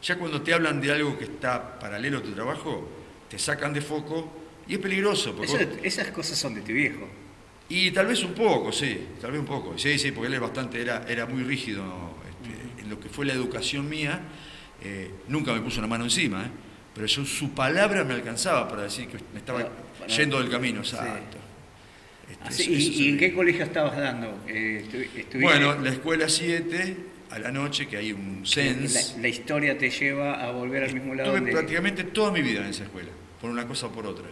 Ya cuando te hablan de algo que está paralelo a tu trabajo, te sacan de foco y es peligroso. Esas cosas son de tu viejo. Y tal vez un poco, sí, Sí, porque él era muy rígido en lo que fue la educación mía. Nunca me puso una mano encima, pero su palabra me alcanzaba para decir que me estaba yendo del camino, exacto. ¿Y en qué colegio estabas dando? La escuela 7, a la noche, que hay un CENS. La historia te lleva a volver al mismo lado. Estuve prácticamente toda mi vida en esa escuela, por una cosa o por otra.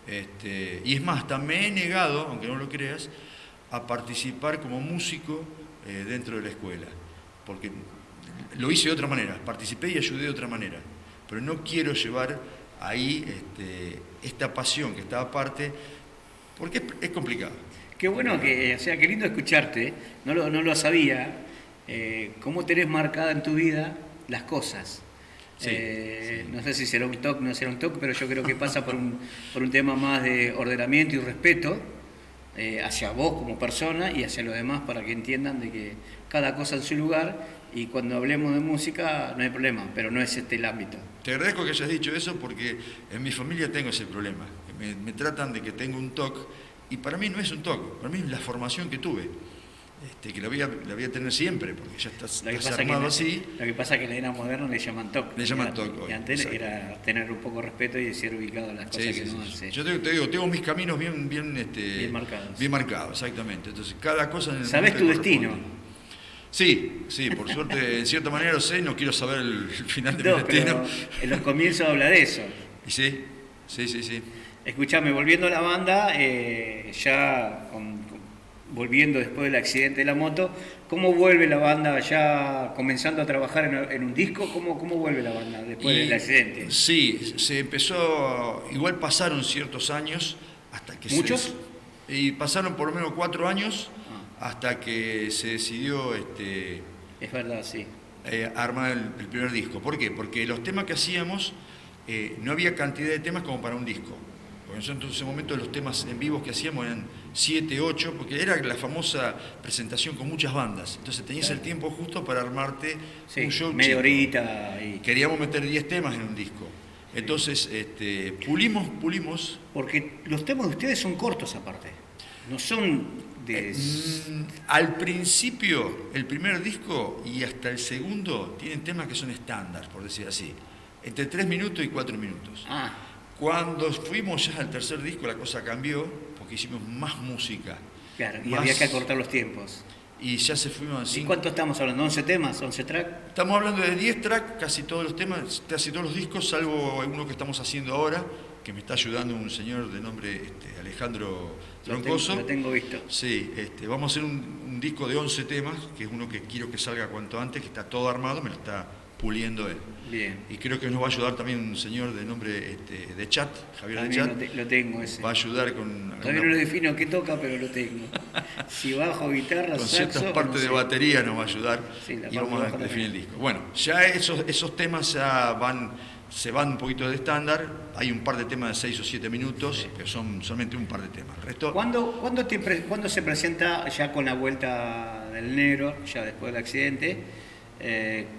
Y es más, hasta me he negado, aunque no lo creas, a participar como músico dentro de la escuela, porque lo hice de otra manera, participé y ayudé de otra manera, pero no quiero llevar ahí esta pasión que está aparte, porque es complicado. Qué bueno, qué lindo escucharte, no lo sabía, cómo tenés marcada en tu vida las cosas. Sí. No sé si será un toque, no será un toque, pero yo creo que pasa por un tema más de ordenamiento y respeto hacia vos como persona y hacia los demás, para que entiendan de que cada cosa en su lugar, y cuando hablemos de música no hay problema, pero no es el ámbito. Te agradezco que hayas dicho eso, porque en mi familia tengo ese problema. Me tratan de que tengo un toque, y para mí no es un toque, para mí es la formación que tuve. Que la voy a tener siempre, porque ya estás armado así. Lo que pasa es que en la era moderna le llaman TOC. Le llaman TOC. Y antes era tener un poco de respeto y ser ubicado en las cosas que no hace. Yo te digo, tengo mis caminos bien marcados. Bien marcados, exactamente. Entonces, cada cosa en el ¿Sabés tu destino? Sí, por suerte, en cierta manera lo sé, no quiero saber el final de mi destino. Pero en los comienzos habla de eso. Y sí. Escuchame, volviendo a la banda, volviendo después del accidente de la moto, ¿cómo vuelve la banda ya comenzando a trabajar en un disco? ¿Cómo vuelve la banda después del accidente? Sí, se empezó, igual pasaron ciertos años hasta que ¿Muchos? Y pasaron por lo menos 4 años hasta que se decidió es verdad, sí. armar el primer disco. ¿Por qué? Porque los temas que hacíamos, no había cantidad de temas como para un disco. Porque en ese momento los temas en vivos que hacíamos eran 7, 8, porque era la famosa presentación con muchas bandas. Entonces tenías el tiempo justo para armarte un show media chico. horita. Y... Queríamos meter 10 temas en un disco. Entonces pulimos. Porque los temas de ustedes son cortos aparte. No son de... Al principio, el primer disco y hasta el segundo tienen temas que son estándar, por decir así. Entre 3 minutos y 4 minutos. Cuando fuimos ya al tercer disco la cosa cambió porque hicimos más música. Claro, y había que acortar los tiempos. Y ya se fuimos a 5. ¿Y cuánto estamos hablando? ¿11 temas? ¿11 tracks? Estamos hablando de 10 tracks, casi todos los temas, casi todos los discos, salvo uno que estamos haciendo ahora, que me está ayudando un señor de nombre Alejandro Troncoso. Lo tengo visto. Sí, vamos a hacer un disco de 11 temas, que es uno que quiero que salga cuanto antes, que está todo armado, me lo está puliendo él. Bien. Y creo que nos va a ayudar también un señor de nombre de Chat, Javier también de Chat. lo tengo ese. Va a ayudar con... Todavía no lo defino qué toca, pero lo tengo. Si bajo, guitarra, con saxo... ciertas partes de batería nos va a ayudar, sí, y vamos a definir el disco. Bueno, ya esos temas ya se van un poquito de estándar. Hay un par de temas de 6 o 7 minutos, sí, pero son solamente un par de temas. El resto... ¿Cuándo se presenta ya con la vuelta del negro, ya después del accidente?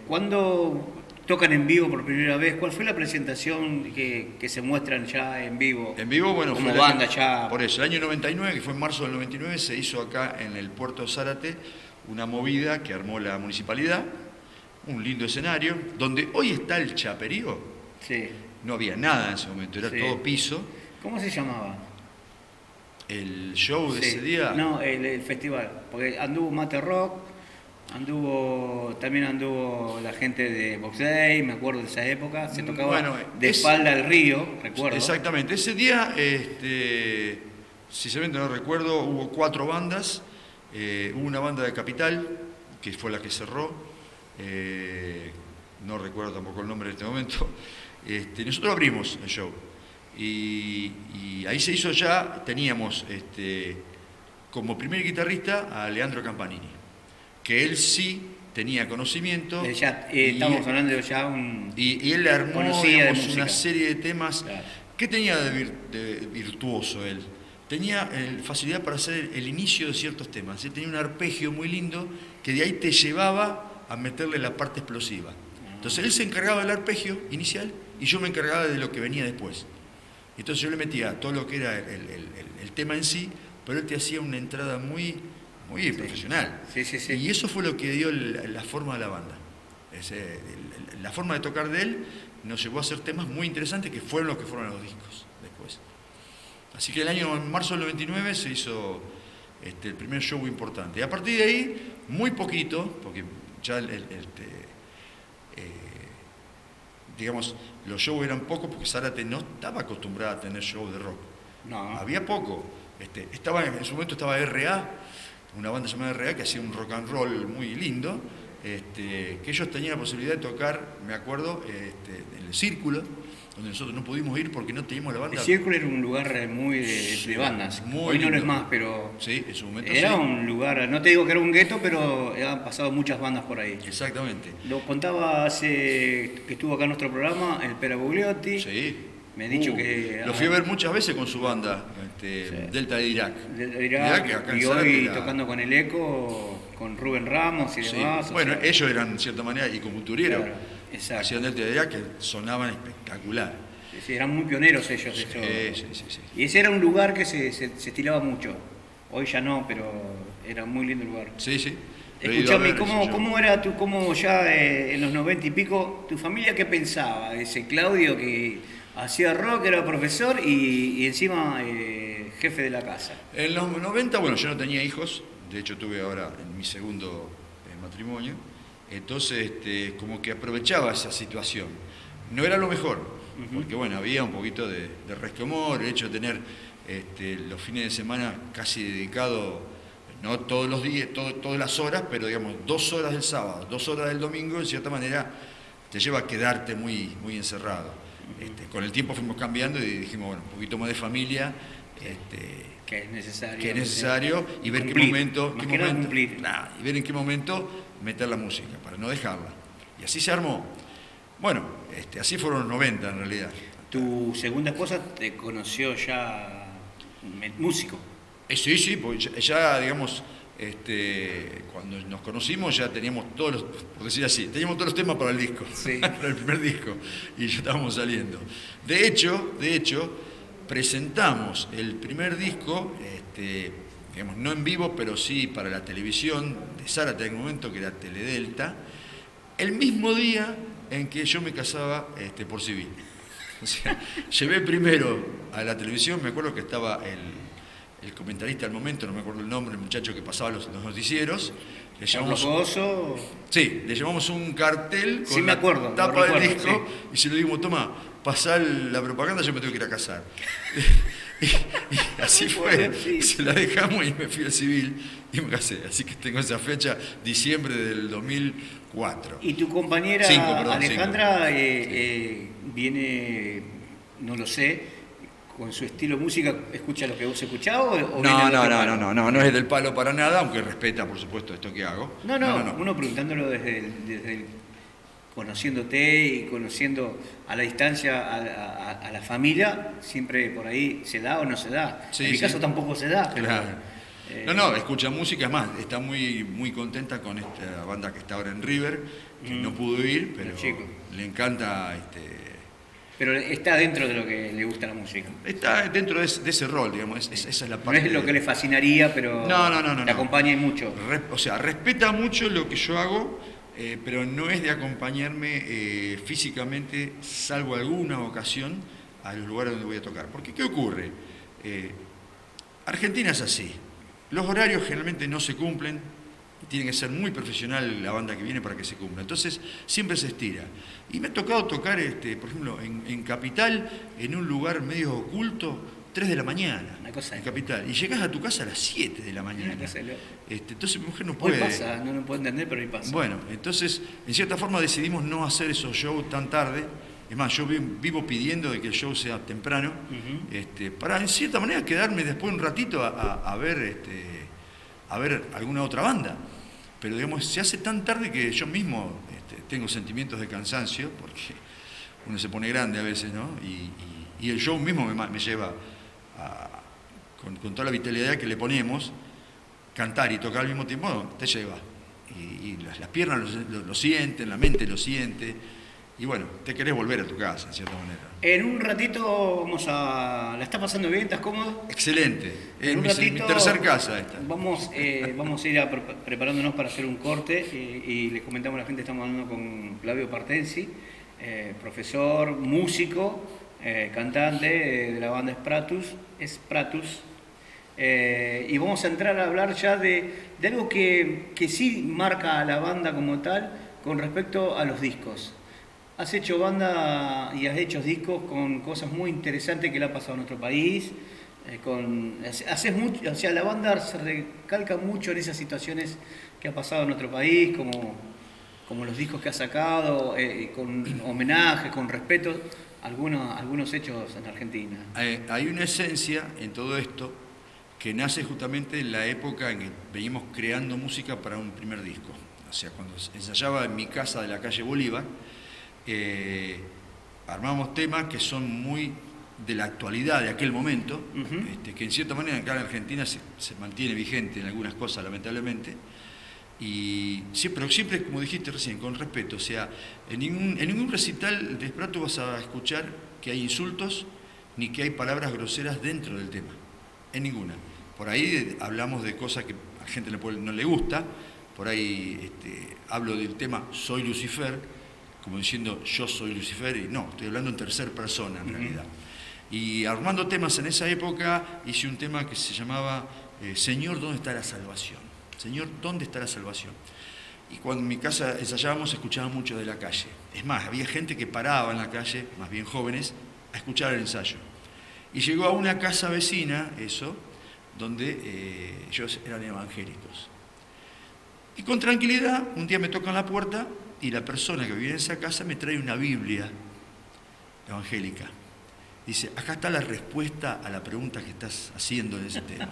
¿Cuándo tocan en vivo por primera vez? ¿Cuál fue la presentación que se muestran ya en vivo? En vivo, bueno, como fue banda ya. Por eso, el año 99, que fue en marzo del 99, se hizo acá en el puerto de Zárate una movida que armó la municipalidad, un lindo escenario, donde hoy está el Chaperío. Sí. No había nada en ese momento, era todo piso. ¿Cómo se llamaba? El show de ese día. No, el festival, porque anduvo Mate Rock, también anduvo la gente de Box Day, me acuerdo de esa época, se tocaba de espalda al río, recuerdo. Exactamente, ese día, sinceramente no recuerdo, hubo 4 bandas, hubo una banda de Capital, que fue la que cerró, no recuerdo tampoco el nombre en este momento. Nosotros abrimos el show y ahí se hizo ya, teníamos como primer guitarrista a Leandro Campanini, que él sí tenía conocimiento. Estamos hablando de ya un... Y él armó una serie de temas. Claro. ¿Qué tenía de virtuoso él? Tenía facilidad para hacer el inicio de ciertos temas. Él tenía un arpegio muy lindo que de ahí te llevaba a meterle la parte explosiva. Entonces él se encargaba del arpegio inicial y yo me encargaba de lo que venía después. Entonces yo le metía todo lo que era el tema en sí, pero él te hacía una entrada muy profesional. Sí. Y eso fue lo que dio la forma de la banda. La forma de tocar de él nos llevó a hacer temas muy interesantes que fueron los que fueron los discos después. Así que en marzo del 99 se hizo el primer show importante. Y a partir de ahí, muy poquito, porque ya digamos, los shows eran pocos porque Zárate no estaba acostumbrada a tener shows de rock. No. Había poco. En su momento estaba R.A., una banda llamada R.A. que hacía un rock and roll muy lindo, que ellos tenían la posibilidad de tocar, me acuerdo, en el Círculo, donde nosotros no pudimos ir porque no teníamos la banda. El Círculo era un lugar muy de bandas. Hoy no lo es más, pero sí, en su momento era un lugar, no te digo que era un gueto, pero han pasado muchas bandas por ahí. Exactamente. Lo contaba hace que estuvo acá en nuestro programa, el Pera Bugliotti. Sí. Me ha dicho que... Lo fui a ver muchas veces con su banda, sí. Delta de Irak. Delta de Irak, y hoy tocando con el Eco, con Rubén Ramos y demás. Bueno, ellos eran, en cierta manera, y con Culturero, claro, exacto. Hacían Delta de Irak que sonaban espectacular. Sí, eran muy pioneros ellos. Sí. Y ese era un lugar que se estilaba mucho. Hoy ya no, pero era muy lindo el lugar. Sí. Escuchame, ¿cómo era cómo ya en los 90 y pico, tu familia qué pensaba? Ese Claudio que hacía rock, era profesor y encima jefe de la casa. En los 90, bueno, yo no tenía hijos, de hecho tuve ahora en mi segundo matrimonio, entonces como que aprovechaba esa situación. No era lo mejor, porque bueno, había un poquito de resquemor, el hecho de tener los fines de semana casi dedicado, no todos los días, todas las horas, pero digamos 2 horas del sábado, 2 horas del domingo, en cierta manera te lleva a quedarte muy encerrado. Con el tiempo fuimos cambiando y dijimos, bueno, un poquito más de familia, que es necesario, y ver y ver en qué momento meter la música, para no dejarla. Y así se armó. Bueno, así fueron los 90 en realidad. ¿Tu segunda esposa te conoció ya músico? Sí, porque ya, digamos, cuando nos conocimos ya teníamos todos los, por decir así, teníamos todos los temas para el disco, Sí. para el primer disco, y ya estábamos saliendo. De hecho, presentamos el primer disco, digamos, no en vivo, pero sí para la televisión de Zárate en el momento, que era Teledelta, el mismo día en que yo me casaba por civil. O sea, llevé primero a la televisión, me acuerdo que estaba el comentarista al momento, no me acuerdo el nombre, el muchacho que pasaba los noticieros. Le llevamos un cartel con sí, me acuerdo, la tapa recuerdo, del disco, sí. y se lo dijimos, toma, pasá la propaganda, yo me tengo que ir a casar. y así fue, Sí. se la dejamos y me fui al civil y me casé. Así que tengo esa fecha, diciembre del 2004. ¿Y tu compañera Alejandra viene, no lo sé, con su estilo de música, escucha lo que vos escuchás o viene de otro palo? No es del palo para nada, aunque respeta, por supuesto, esto que hago. No, uno preguntándolo desde conociéndote y conociendo a la distancia a la familia, siempre por ahí se da o no se da. Sí, en mi caso tampoco se da. Pero, claro. Escucha música, es más, está muy, muy contenta con esta banda que está ahora en River, que no pudo ir, pero le encanta. Pero está dentro de lo que le gusta la música. Está dentro de ese rol, digamos, esa es la parte. No es lo que le fascinaría, pero No. te acompaña mucho. O sea, respeta mucho lo que yo hago, pero no es de acompañarme físicamente, salvo alguna ocasión, a los lugares donde voy a tocar. Porque, ¿qué ocurre? Argentina es así. Los horarios generalmente no se cumplen, tiene que ser muy profesional la banda que viene para que se cumpla. Entonces, siempre se estira. Y me ha tocado tocar, por ejemplo, en Capital, en un lugar medio oculto, 3 de la mañana. Una cosa en Capital. Y llegás a tu casa a las 7 de la mañana. Entonces mi mujer no puede. Hoy pasa, no lo puedo entender, pero hoy pasa. Bueno, entonces, en cierta forma decidimos no hacer esos shows tan tarde. Es más, yo vivo pidiendo de que el show sea temprano, para en cierta manera quedarme después un ratito a ver alguna otra banda. Pero digamos, se hace tan tarde que yo mismo tengo sentimientos de cansancio, porque uno se pone grande a veces, ¿no? Y el show mismo me lleva con toda la vitalidad que le ponemos, cantar y tocar al mismo tiempo, te lleva. Y las piernas lo sienten, la mente lo siente. Y bueno, te querés volver a tu casa, en cierta manera. En un ratito ¿la estás pasando bien? ¿Estás cómodo? Excelente. En un ratito, mi tercer casa esta. Vamos a ir preparándonos para hacer un corte y les comentamos a la gente, estamos hablando con Flavio Partensi, profesor, músico, cantante de la banda Spratus. Y vamos a entrar a hablar ya de algo que sí marca a la banda como tal con respecto a los discos. Has hecho banda y has hecho discos con cosas muy interesantes que le ha pasado a nuestro país. Haces mucho, o sea, la banda se recalca mucho en esas situaciones que ha pasado en nuestro país, como los discos que ha sacado, con homenajes, con respeto a algunos hechos en Argentina. Hay una esencia en todo esto que nace justamente en la época en que venimos creando música para un primer disco. O sea, cuando ensayaba en mi casa de la calle Bolívar, armamos temas que son muy de la actualidad de aquel momento, que en cierta manera acá en Argentina se mantiene vigente en algunas cosas, lamentablemente, pero siempre, como dijiste recién, con respeto. O sea, en ningún recital de Spratus vas a escuchar que hay insultos ni que hay palabras groseras dentro del tema, en ninguna. Por ahí hablamos de cosas que a la gente no le gusta, por ahí hablo del tema Soy Lucifer, como diciendo yo soy Lucifer, y no, estoy hablando en tercera persona en realidad. Y armando temas en esa época, hice un tema que se llamaba Señor, ¿dónde está la salvación? Señor, ¿dónde está la salvación? Y cuando en mi casa ensayábamos, escuchaba mucho de la calle. Es más, había gente que paraba en la calle, más bien jóvenes, a escuchar el ensayo. Y llegó a una casa vecina, donde ellos eran evangélicos. Y con tranquilidad, un día me tocan la puerta y la persona que vivía en esa casa me trae una Biblia evangélica. Dice, acá está la respuesta a la pregunta que estás haciendo en ese tema.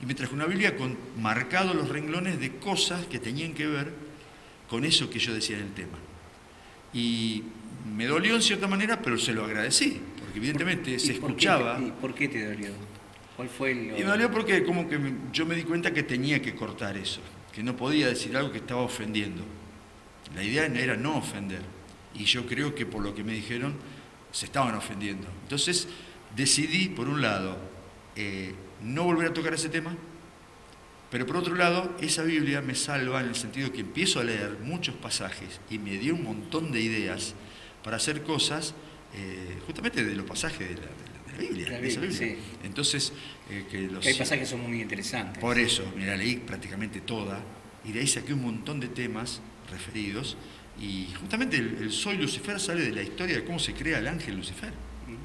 Y me trajo una Biblia con marcados los renglones de cosas que tenían que ver con eso que yo decía en el tema. Y me dolió en cierta manera, pero se lo agradecí, porque evidentemente se escuchaba. ¿Por qué te dolió? ¿Cuál fue el...? Y me dolió porque como que yo me di cuenta que tenía que cortar eso, que no podía decir algo que estaba ofendiendo. La idea era no ofender, y yo creo que por lo que me dijeron se estaban ofendiendo. Entonces decidí, por un lado, no volver a tocar ese tema, pero por otro lado, esa Biblia me salva en el sentido que empiezo a leer muchos pasajes y me dio un montón de ideas para hacer cosas justamente de los pasajes de la Biblia. Sí. Entonces, hay pasajes que son muy interesantes. Por eso, la leí prácticamente toda y de ahí saqué un montón de temas referidos y justamente el Soy Lucifer sale de la historia de cómo se crea el ángel Lucifer.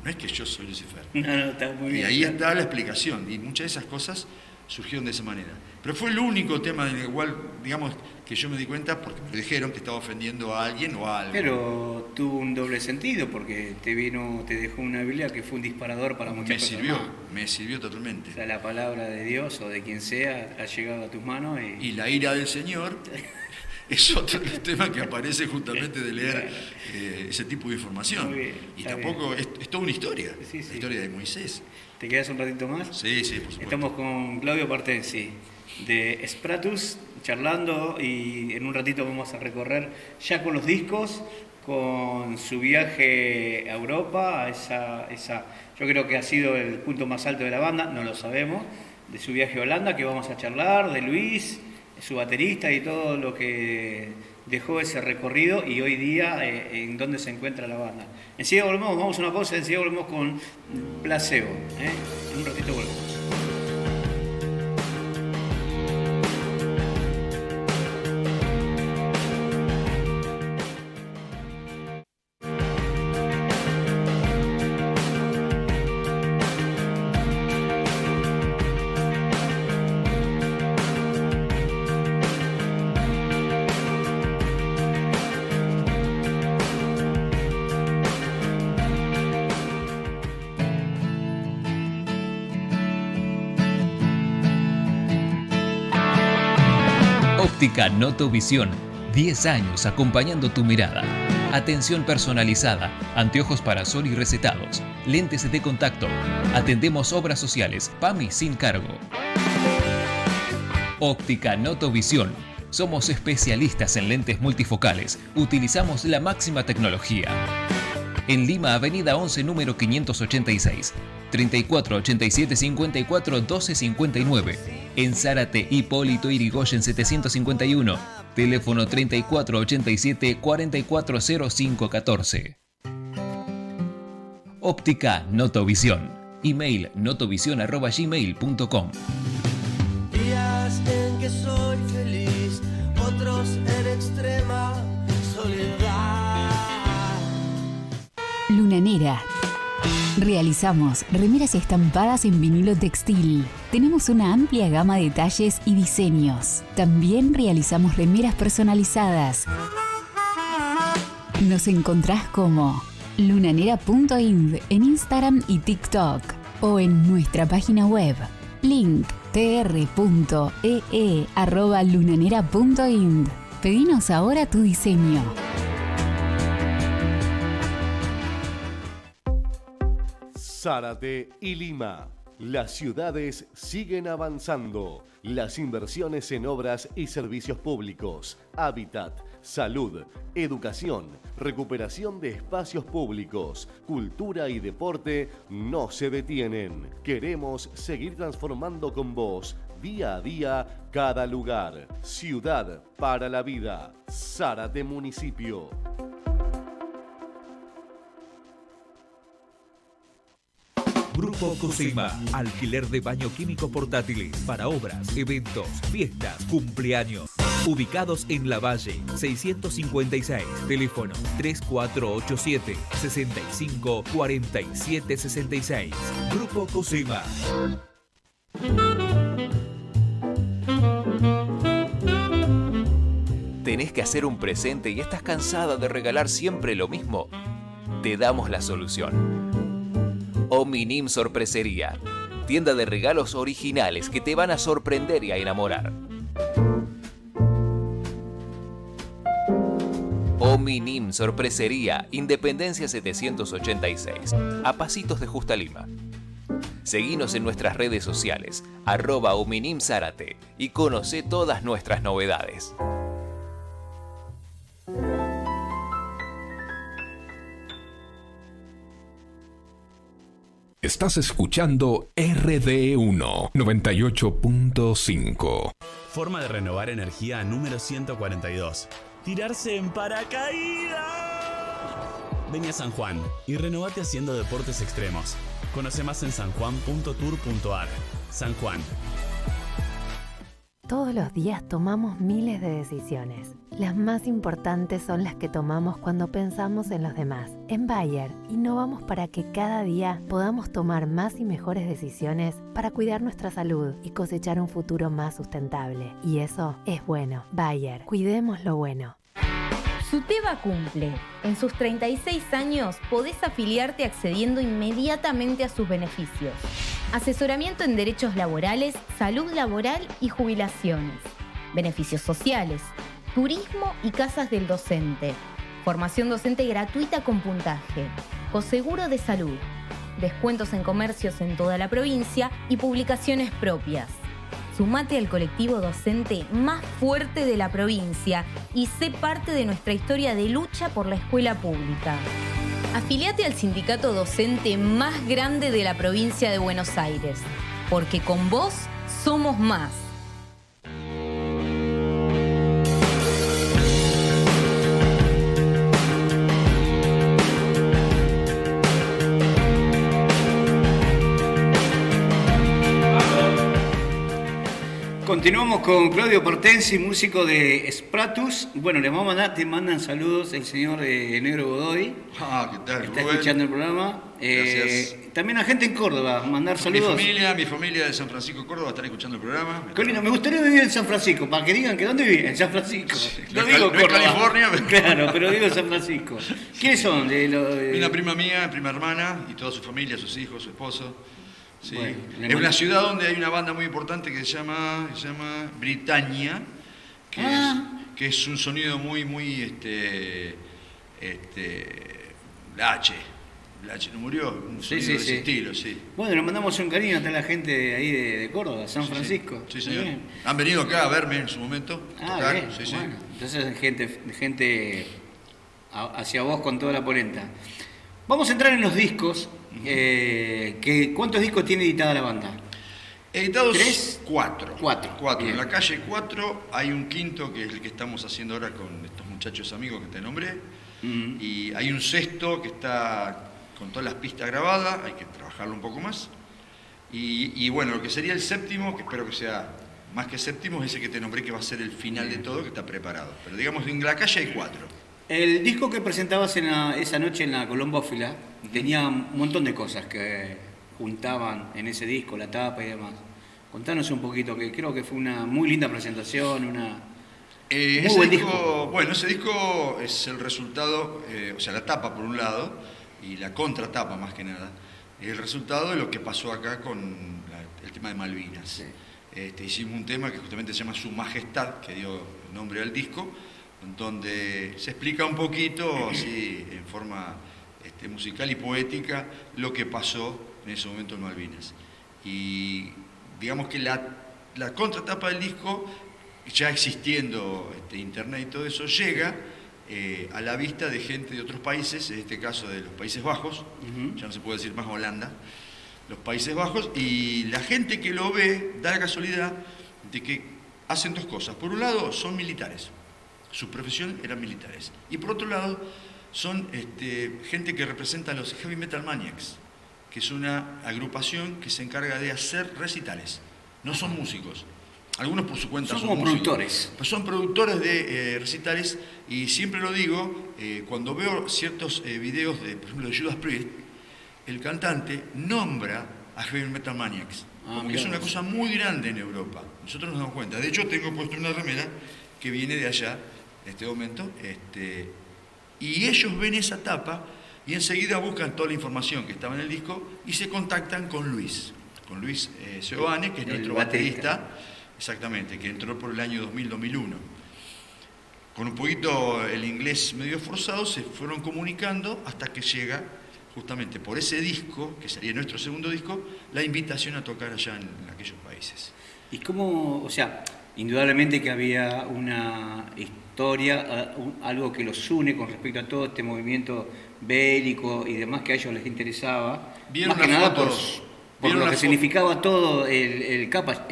No es que yo soy Lucifer. No, está muy bien. Y ahí está la explicación y muchas de esas cosas surgieron de esa manera. Pero fue el único tema en el cual, digamos, que yo me di cuenta porque me dijeron que estaba ofendiendo a alguien o a algo. Pero tuvo un doble sentido porque te dejó una Biblia que fue un disparador para muchas personas. Me sirvió totalmente. O sea, la palabra de Dios o de quien sea ha llegado a tus manos y la ira del Señor es otro tema que aparece justamente de leer ese tipo de información. Muy bien, y tampoco es toda una historia, sí. La historia de Moisés. ¿Te quedas un ratito más? Sí, por supuesto. Estamos con Claudio Partensi de Spratus charlando y en un ratito vamos a recorrer ya con los discos, con su viaje a Europa, yo creo que ha sido el punto más alto de la banda, no lo sabemos, de su viaje a Holanda que vamos a charlar, de Luis, su baterista y todo lo que dejó ese recorrido y hoy día en dónde se encuentra la banda. Enseguida volvemos, vamos a una pausa, enseguida volvemos con Placebo. En un ratito volvemos. Óptica Notovisión, 10 años acompañando tu mirada. Atención personalizada, anteojos para sol y recetados, lentes de contacto. Atendemos obras sociales, PAMI sin cargo. Óptica Notovisión. Somos especialistas en lentes multifocales. Utilizamos la máxima tecnología. En Lima, Avenida 11, número 586. 3487 54 12 59. En Zárate, Hipólito Yrigoyen 751. Teléfono 3487 440514. Óptica Notovisión. Email notovisión@gmail.com. Días en que soy feliz, otros en extrema soledad. Lunanera. Realizamos remeras estampadas en vinilo textil. Tenemos una amplia gama de talles y diseños. También realizamos remeras personalizadas. Nos encontrás como lunanera.ind en Instagram y TikTok o en nuestra página web linktr.ee@lunanera.ind. Pedinos ahora tu diseño. Zárate y Lima. Las ciudades siguen avanzando. Las inversiones en obras y servicios públicos, hábitat, salud, educación, recuperación de espacios públicos, cultura y deporte no se detienen. Queremos seguir transformando con vos día a día cada lugar. Ciudad para la vida. Zárate Municipio. Grupo Cosima, alquiler de baño químico portátiles para obras, eventos, fiestas, cumpleaños. Ubicados en La Valle, 656, teléfono 3487 65 47 66. Grupo Cosima. ¿Tenés que hacer un presente y estás cansada de regalar siempre lo mismo? Te damos la solución. Ominim Sorpresería, tienda de regalos originales que te van a sorprender y a enamorar. Ominim Sorpresería, Independencia 786, a pasitos de Justa Lima. Seguinos en nuestras redes sociales, @Ominim Zárate, y conoce todas nuestras novedades. Estás escuchando RD1 98.5. Forma de renovar energía número 142. Tirarse en paracaídas. Vení a San Juan y renovate haciendo deportes extremos. Conoce más en sanjuan.tour.ar. San Juan. Todos los días tomamos miles de decisiones. Las más importantes son las que tomamos cuando pensamos en los demás. En Bayer, innovamos para que cada día podamos tomar más y mejores decisiones para cuidar nuestra salud y cosechar un futuro más sustentable. Y eso es bueno. Bayer, cuidemos lo bueno. SUTEBA cumple. En sus 36 años podés afiliarte accediendo inmediatamente a sus beneficios. Asesoramiento en derechos laborales, salud laboral y jubilaciones. Beneficios sociales, turismo y casas del docente. Formación docente gratuita con puntaje. Coseguro de salud. Descuentos en comercios en toda la provincia y publicaciones propias. Sumate al colectivo docente más fuerte de la provincia y sé parte de nuestra historia de lucha por la escuela pública. Afiliate al sindicato docente más grande de la provincia de Buenos Aires, porque con vos somos más. Continuamos con Claudio Portensi, músico de Spratus. Bueno, te mandan saludos el señor Negro Godoy. ¿Qué tal, Está Rubén? escuchando el programa. Gracias. También a gente en Córdoba, mandar saludos. Mi familia de San Francisco, Córdoba, están escuchando el programa. Qué lindo, me gustaría vivir en San Francisco, para que digan que ¿dónde vive? En San Francisco. No digo California, pero... Claro, pero digo San Francisco. ¿Quiénes son? Una prima mía, prima hermana, y toda su familia, sus hijos, su esposo. Sí. Bueno, es una ciudad donde hay una banda muy importante que se llama Britannia, que es un sonido muy la H no murió, un sonido de ese estilo, sí. Bueno, le mandamos un cariño a toda la gente de ahí de Córdoba, San Francisco. Sí, señor. Han venido acá a verme en su momento. Tocar. Bien. Bueno, entonces gente hacia vos con toda la polenta. Vamos a entrar en los discos. ¿Cuántos discos tiene editada la banda? Editados 3, 4. 4. En la calle 4 hay un quinto, que es el que estamos haciendo ahora con estos muchachos amigos que te nombré. Y hay un sexto que está con todas las pistas grabadas, hay que trabajarlo un poco más. Y bueno, lo que sería el séptimo, que espero que sea más que séptimo, es ese que te nombré, que va a ser el final de todo, que está preparado. Pero digamos, en la calle hay 4. El disco que presentabas esa noche en la Colombófila tenía un montón de cosas que juntaban en ese disco, la tapa y demás. Contanos un poquito, que creo que fue una muy linda presentación, muy buen disco. Bueno, ese disco es el resultado, la tapa por un lado, y la contratapa más que nada, es el resultado de lo que pasó acá con el tema de Malvinas. Sí. Hicimos un tema que justamente se llama Su Majestad, que dio nombre al disco, donde se explica un poquito, así, en forma musical y poética, lo que pasó en ese momento en Malvinas. Y digamos que la contratapa del disco, ya existiendo internet y todo eso, llega a la vista de gente de otros países, en este caso de los Países Bajos, ya no se puede decir más Holanda, los Países Bajos, y la gente que lo ve da la casualidad de que hacen dos cosas. Por un lado, son militares. Su profesión eran militares. Y por otro lado, son gente que representa a los Heavy Metal Maniacs, que es una agrupación que se encarga de hacer recitales. No son músicos. Algunos por su cuenta son como productores. Pues son productores de recitales, y siempre lo digo, cuando veo ciertos videos, por ejemplo, de Judas Priest, el cantante nombra a Heavy Metal Maniacs. Porque es una cosa muy grande en Europa. Nosotros nos damos cuenta. De hecho, tengo puesto una remera que viene de allá, en este momento, y ellos ven esa tapa y enseguida buscan toda la información que estaba en el disco y se contactan con Luis Seoane, que es nuestro baterista, exactamente, que entró por el año 2000-2001. con un poquito el inglés medio forzado, se fueron comunicando hasta que llega, justamente por ese disco, que sería nuestro segundo disco, la invitación a tocar allá en aquellos países. ¿Y cómo, o sea, indudablemente que había una historia, algo que los une con respecto a todo este movimiento bélico y demás que a ellos les interesaba, más que nada por lo que significaba todo el capa,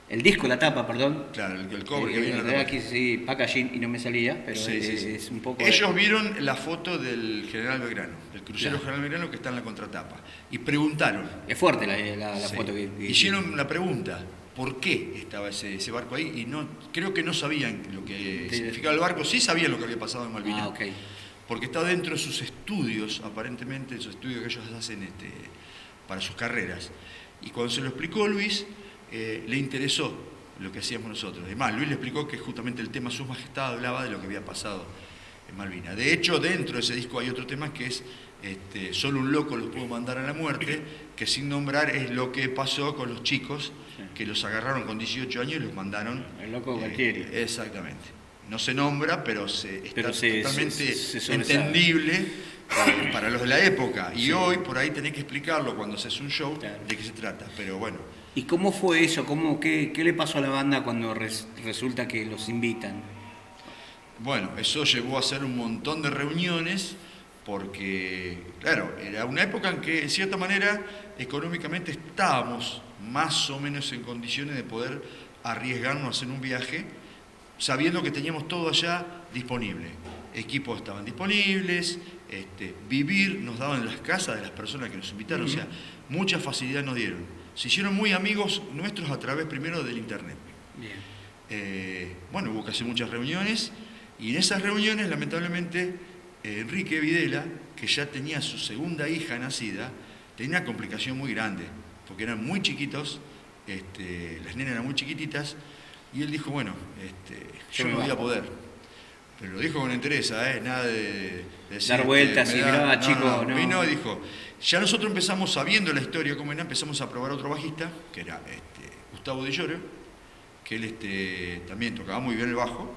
el disco, la tapa, perdón. Claro, el cover que viene. En realidad aquí sí, packaging y no me salía, pero sí. es un poco... Ellos vieron la foto del General Belgrano, del crucero General Belgrano que está en la contratapa, y preguntaron. Es fuerte la foto que... Hicieron la pregunta, ¿por qué estaba ese barco ahí? Y no, creo que no sabían lo que significaba el barco, sí sabían lo que había pasado en Malvinas. Porque está dentro de sus estudios, aparentemente, esos estudios que ellos hacen para sus carreras. Y cuando se lo explicó Luis, le interesó lo que hacíamos nosotros. Además, Luis le explicó que justamente el tema Su Majestad hablaba de lo que había pasado en Malvinas. De hecho, dentro de ese disco hay otro tema que es Solo un loco los pudo mandar a la muerte, que sin nombrar es lo que pasó con los chicos que los agarraron con 18 años y los mandaron... El loco Galtieri. Exactamente. No se nombra, pero está totalmente entendible para los de la época. Y hoy por ahí tenés que explicarlo cuando haces un show de qué se trata. Pero bueno. ¿Y cómo fue eso? ¿Qué le pasó a la banda cuando resulta que los invitan? Bueno, eso llevó a hacer un montón de reuniones porque, claro, era una época en que, en cierta manera, económicamente estábamos más o menos en condiciones de poder arriesgarnos a hacer un viaje sabiendo que teníamos todo allá disponible. Equipos estaban disponibles, vivir nos daban en las casas de las personas que nos invitaron, o sea, mucha facilidad nos dieron. Se hicieron muy amigos nuestros a través primero del internet. Bueno, hubo que hacer muchas reuniones y en esas reuniones, lamentablemente, Enrique Videla, que ya tenía su segunda hija nacida, tenía una complicación muy grande, porque eran muy chiquitos, las nenas eran muy chiquititas, y él dijo, bueno, yo no voy a poder. Pero lo dijo con entereza, nada de decir, dar vueltas y mirá, chico, no. Vino y dijo, ya nosotros empezamos sabiendo la historia cómo era, empezamos a probar otro bajista, que era Gustavo Di Llorio, que él también tocaba muy bien el bajo,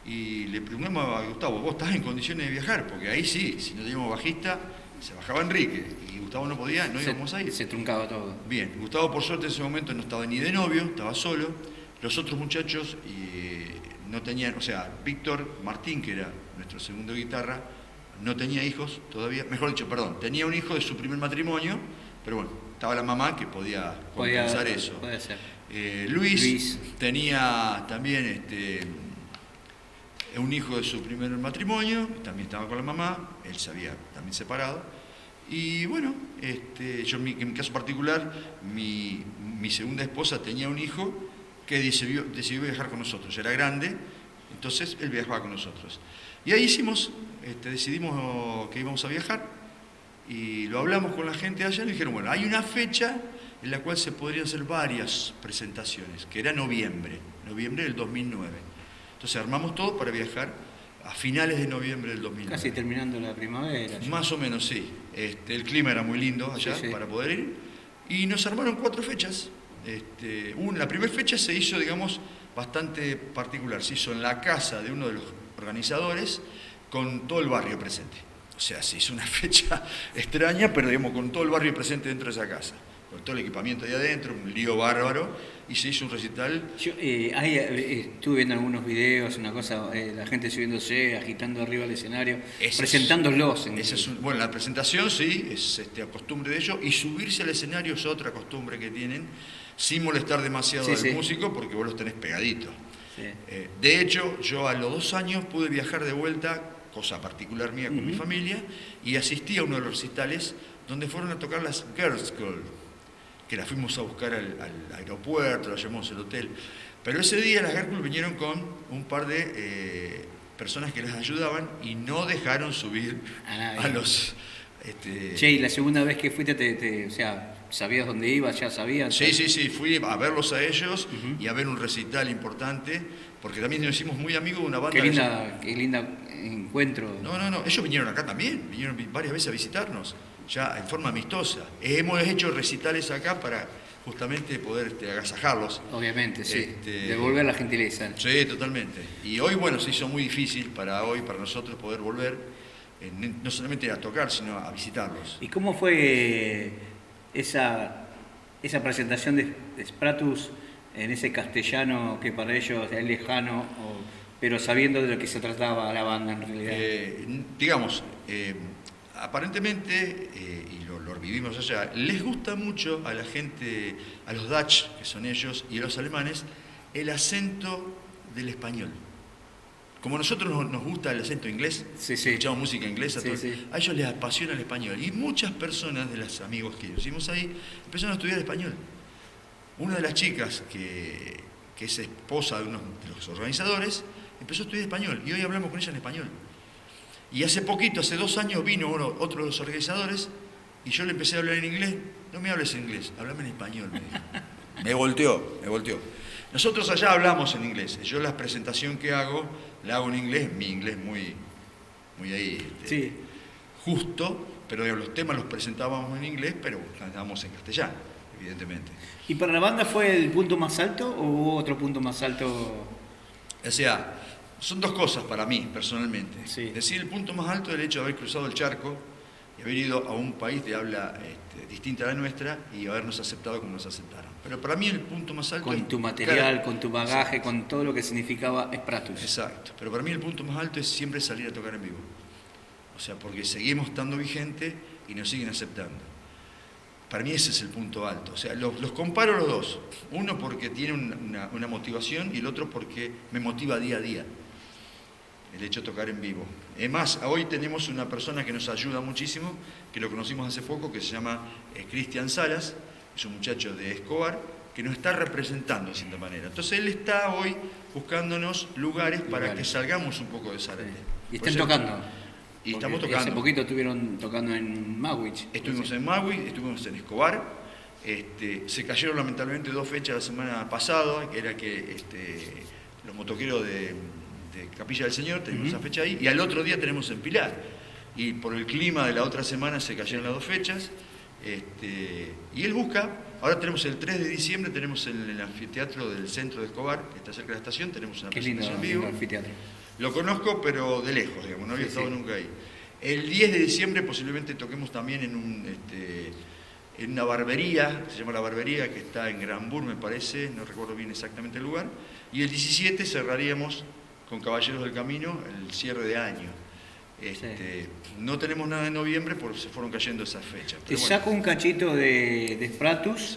y le preguntamos a Gustavo, ¿vos estás en condiciones de viajar? Porque ahí sí, si no teníamos bajista, se bajaba Enrique, y Gustavo no podía, no íbamos a ir. Se truncaba todo. Bien, Gustavo por suerte en ese momento no estaba ni de novio, estaba solo. Los otros muchachos no tenían, o sea, Víctor Martín, que era nuestro segundo guitarra, no tenía hijos todavía, mejor dicho, perdón, tenía un hijo de su primer matrimonio, pero bueno, estaba la mamá que podía compensar eso. Puede ser. Luis tenía también un hijo de su primer matrimonio, también estaba con la mamá, él se había también separado. Y bueno, yo en mi caso particular, mi segunda esposa tenía un hijo que decidió viajar con nosotros, ya era grande, entonces él viajaba con nosotros. Y ahí decidimos que íbamos a viajar y lo hablamos con la gente de allá y le dijeron, bueno, hay una fecha en la cual se podrían hacer varias presentaciones, que era noviembre del 2009. Entonces armamos todo para viajar a finales de noviembre del 2009. Casi terminando la primavera. Más o menos, sí. El clima era muy lindo allá para poder ir y nos armaron 4 fechas. La primera fecha se hizo, digamos, bastante particular. Se hizo en la casa de uno de los organizadores con todo el barrio presente. O sea, se hizo una fecha extraña, pero digamos, con todo el barrio presente dentro de esa casa. Con todo el equipamiento ahí adentro, un lío bárbaro, y se hizo un recital. Yo estuve viendo algunos videos, una cosa, la gente subiéndose, agitando arriba el escenario, presentándolos. Bueno, la presentación sí, es costumbre de ellos, y subirse al escenario es otra costumbre que tienen, sin molestar demasiado al músico, porque vos los tenés pegaditos. Sí. De hecho, yo a los 2 años pude viajar de vuelta, cosa particular mía con mi familia, y asistí a uno de los recitales donde fueron a tocar las Girls School, que las fuimos a buscar al aeropuerto, las llamamos al hotel. Pero ese día las Girls School vinieron con un par de personas que las ayudaban y no dejaron subir a los... Che, ¿y la segunda vez que fuiste, o sea, sabías dónde ibas, ya sabías? Sí, fui a verlos a ellos y a ver un recital importante, porque también nos hicimos muy amigos de una banda. Qué linda encuentro. No, ellos vinieron acá también, vinieron varias veces a visitarnos, ya en forma amistosa. Hemos hecho recitales acá para justamente poder agasajarlos. Obviamente, sí. Devolver la gentileza. Sí, totalmente. Y hoy, bueno, se hizo muy difícil para nosotros poder volver, no solamente a tocar, sino a visitarlos. ¿Y cómo fue esa presentación de Spratus en ese castellano que para ellos es lejano, pero sabiendo de lo que se trataba la banda en realidad? Aparentemente, y lo vivimos allá, les gusta mucho a la gente, a los Dutch, que son ellos, y a los alemanes, el acento del español. Como a nosotros nos gusta el acento inglés, escuchamos música inglesa, a ellos les apasiona el español. Y muchas personas de los amigos que hicimos ahí empezaron a estudiar español. Una de las chicas, que es esposa de uno de los organizadores, empezó a estudiar español y hoy hablamos con ella en español. Y hace poquito, hace 2 años, vino otro de los organizadores y yo le empecé a hablar en inglés. No me hables en inglés, háblame en español, me dijo. Me volteó. Nosotros allá hablamos en inglés. Yo la presentación que hago, la hago en inglés, mi inglés muy ahí, justo, pero los temas los presentábamos en inglés, pero cantábamos en castellano, evidentemente. ¿Y para la banda fue el punto más alto o hubo otro punto más alto? O sea, son 2 cosas para mí, personalmente. Decir el punto más alto es el hecho de haber cruzado el charco y haber ido a un país de habla distinta a la nuestra y habernos aceptado como nos aceptaron. Pero para mí el punto más alto... Con tu material, con tu bagaje, con todo lo que significaba Spratus. Exacto. Pero para mí el punto más alto es siempre salir a tocar en vivo. O sea, porque seguimos estando vigente y nos siguen aceptando. Para mí ese es el punto alto. O sea, los comparo los dos. Uno porque tiene una motivación y el otro porque me motiva día a día. El hecho de tocar en vivo. Es más, hoy tenemos una persona que nos ayuda muchísimo, que lo conocimos hace poco, que se llama Cristian Salas, es un muchacho de Escobar, que nos está representando de cierta manera. Entonces él está hoy buscándonos lugares para que salgamos un poco de Zárate. ¿Y están tocando? Y estamos tocando. Hace poquito estuvieron tocando en Magwitch. Estuvimos en Magwitch, estuvimos en Escobar. Se cayeron lamentablemente 2 fechas la semana pasada, que era que los motoqueros de Capilla del Señor, tenemos esa fecha ahí, y al otro día tenemos en Pilar. Y por el clima de la otra semana se cayeron las 2 fechas. Y él busca, ahora tenemos el 3 de diciembre, tenemos el anfiteatro del centro de Escobar, que está cerca de la estación, tenemos una presentación en vivo. Anfiteatro. Lo conozco, pero de lejos, digamos, no había estado nunca ahí. El 10 de diciembre posiblemente toquemos también en una barbería, se llama La Barbería, que está en Granburg, me parece, no recuerdo bien exactamente el lugar. Y el 17 cerraríamos con Caballeros del Camino el cierre de año. No tenemos nada en noviembre porque se fueron cayendo esas fechas. Te saco un cachito de Spratus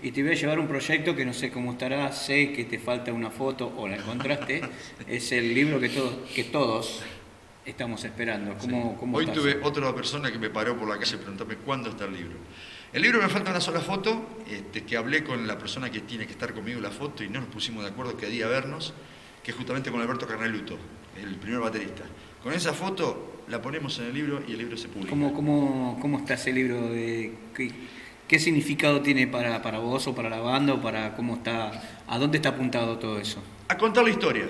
y te voy a llevar un proyecto que no sé cómo estará, sé que te falta una foto o la encontraste. Es el libro que todos estamos esperando. ¿Cómo Hoy estás? tuve otra persona que me paró por la calle preguntándome cuándo está el libro. El libro me falta una sola foto, que hablé con la persona que tiene que estar conmigo en la foto y no nos pusimos de acuerdo qué día vernos, que es justamente con Alberto Carneluto, el primer baterista. Con esa foto la ponemos en el libro y el libro se publica. ¿Cómo está ese libro? ¿Qué significado tiene para vos o para la banda? O para cómo está, ¿a dónde está apuntado todo eso? A contar la historia.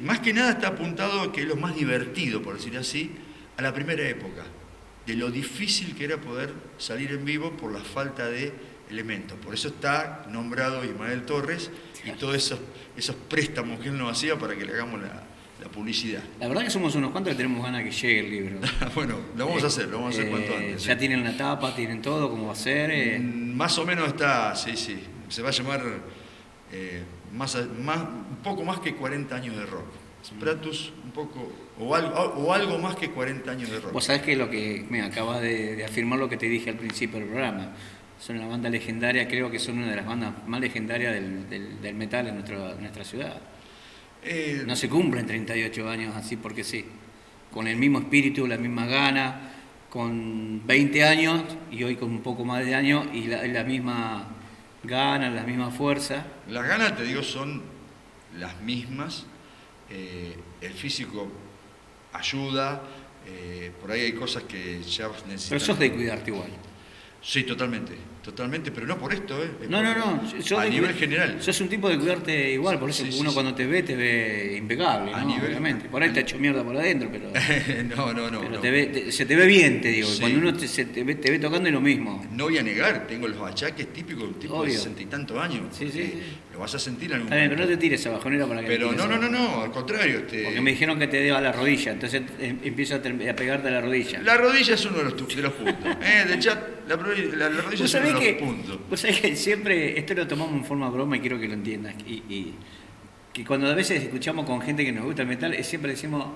Más que nada está apuntado a que es lo más divertido, por decir así, a la primera época. De lo difícil que era poder salir en vivo por la falta de elementos. Por eso está nombrado Ismael Torres y todos esos préstamos que él nos hacía para que le hagamos la publicidad. La verdad que somos unos cuantos que tenemos ganas de que llegue el libro. Bueno, lo vamos a hacer cuanto antes. ¿Ya tienen la tapa, tienen todo, cómo va a ser? Más o menos está, sí. Se va a llamar un poco más que 40 años de rock. Spratus, un poco, o algo más que 40 años de rock. Vos sabés que me acabas de afirmar lo que te dije al principio del programa. Son una banda legendaria, creo que son una de las bandas más legendarias del metal en nuestra ciudad. No se cumplen 38 años así porque sí. Con el mismo espíritu, la misma gana, con 20 años y hoy con un poco más de años y la misma gana, la misma fuerza. Las ganas, te digo, son las mismas. El físico ayuda, por ahí hay cosas que ya necesitan. Pero sos de cuidarte igual. Sí, totalmente. Totalmente, pero no por esto, No. A nivel general. Sos un tipo de cuidarte igual, por eso uno cuando te ve impecable, a ¿no? nivel, obviamente. Por ahí te ha hecho mierda por adentro, pero... no. Pero se te ve bien, te digo. Sí. Cuando uno te ve tocando es lo mismo. No voy a negar, tengo los achaques típicos de un tipo de 60 y tantos años. Sí. Lo vas a sentir en algún momento. Pero no te tires esa bajonera para que... Pero no, al contrario. Porque me dijeron que te deba a la rodilla, entonces empiezo a pegarte a la rodilla. La rodilla es uno de los puntos. Del chat, la rodilla es uno de los puntos. Vos sabés que siempre, esto lo tomamos en forma broma y quiero que lo entiendas, y que cuando a veces escuchamos con gente que nos gusta el metal, siempre decimos,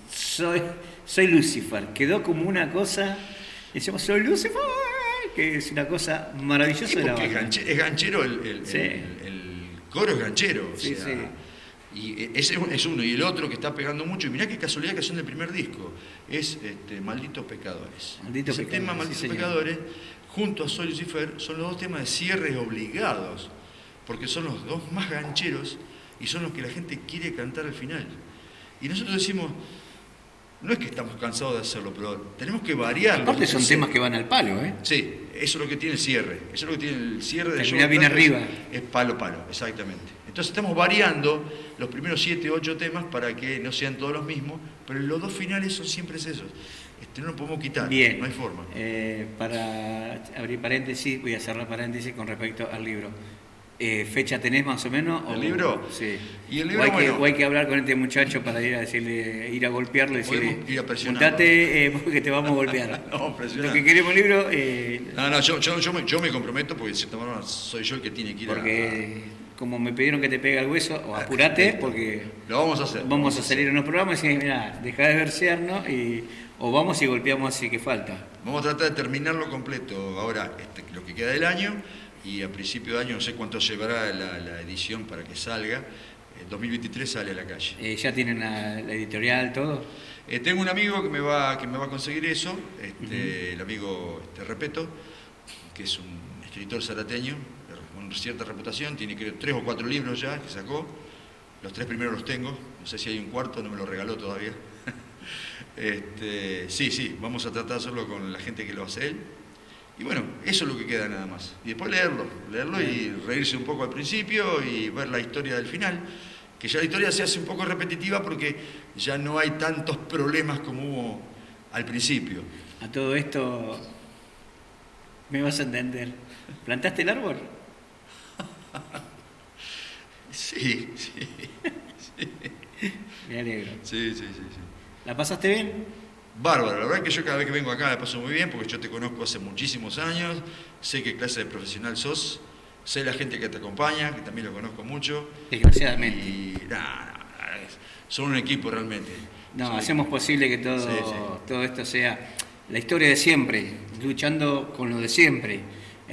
soy Lucifer, quedó como una cosa, decimos, soy Lucifer, que es una cosa maravillosa de la banda. Es ganchero, el coro es ganchero, sí. Y ese es uno, y el otro que está pegando mucho, y mirá qué casualidad que son del primer disco, es Malditos Pecadores. Ese tema, Malditos Pecadores, junto a Soy Lucifer, son los dos temas de cierres obligados, porque son los dos más gancheros y son los que la gente quiere cantar al final. Y nosotros decimos, no es que estamos cansados de hacerlo, pero tenemos que variar. Aparte son temas que van al palo, ¿eh? Sí, eso es lo que tiene el cierre. Eso es lo que tiene el cierre de Termina bien arriba. Es palo, exactamente. Entonces estamos variando los primeros 7 o 8 temas para que no sean todos los mismos, pero los dos finales son siempre esos. No lo podemos quitar, bien. No hay forma. Para abrir paréntesis, voy a cerrar paréntesis con respecto al libro. ¿Fecha tenés más o menos? ¿El libro? Sí. ¿Y el libro, o hay que hablar con este muchacho para ir a decirle, ir a golpearlo y decirle, ir a presionarlo. Juntate porque te vamos a golpear. No, lo que queremos el libro... yo me comprometo porque de cierta manera soy yo el que tiene que ir porque como me pidieron que te pegue al hueso, o apurate, porque... Lo vamos a hacer. Vamos a salir en los programas y decir, mirá, dejá de versearnos o vamos y golpeamos así que falta. Vamos a tratar de terminarlo completo ahora, lo que queda del año, y a principio de año no sé cuánto llevará la edición para que salga. 2023 sale a la calle. ¿Ya tienen la editorial, todo? Tengo un amigo que me va a conseguir eso, el amigo Repeto, que es un escritor zarateño con cierta reputación, tiene creo 3 o 4 libros ya que sacó, los 3 primeros los tengo, no sé si hay un cuarto, no me lo regaló todavía. Sí, vamos a tratar de hacerlo con la gente que lo hace él. Y bueno, eso es lo que queda nada más. Y después leerlo y reírse un poco al principio y ver la historia del final, que ya la historia se hace un poco repetitiva porque ya no hay tantos problemas como hubo al principio. A todo esto, me vas a entender. ¿Plantaste el árbol? Sí. Me alegro. Sí. ¿La pasaste bien? Bárbaro, la verdad que yo cada vez que vengo acá la paso muy bien porque yo te conozco hace muchísimos años, sé qué clase de profesional sos, sé la gente que te acompaña, que también lo conozco mucho. Desgraciadamente. Y son un equipo realmente. Hacemos posible que todo esto sea la historia de siempre, luchando con lo de siempre,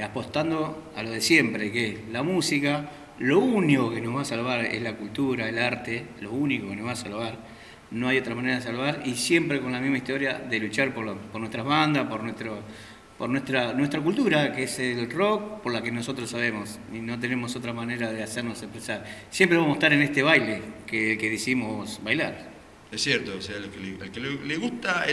apostando a lo de siempre, que es la música. Lo único que nos va a salvar es la cultura, el arte, lo único que nos va a salvar. No hay otra manera de salvar, y siempre con la misma historia de luchar por nuestras bandas, por nuestra cultura, que es el rock, por la que nosotros sabemos, y no tenemos otra manera de hacernos expresar. Siempre vamos a estar en este baile que decimos bailar. Es cierto, o sea, al que le gusta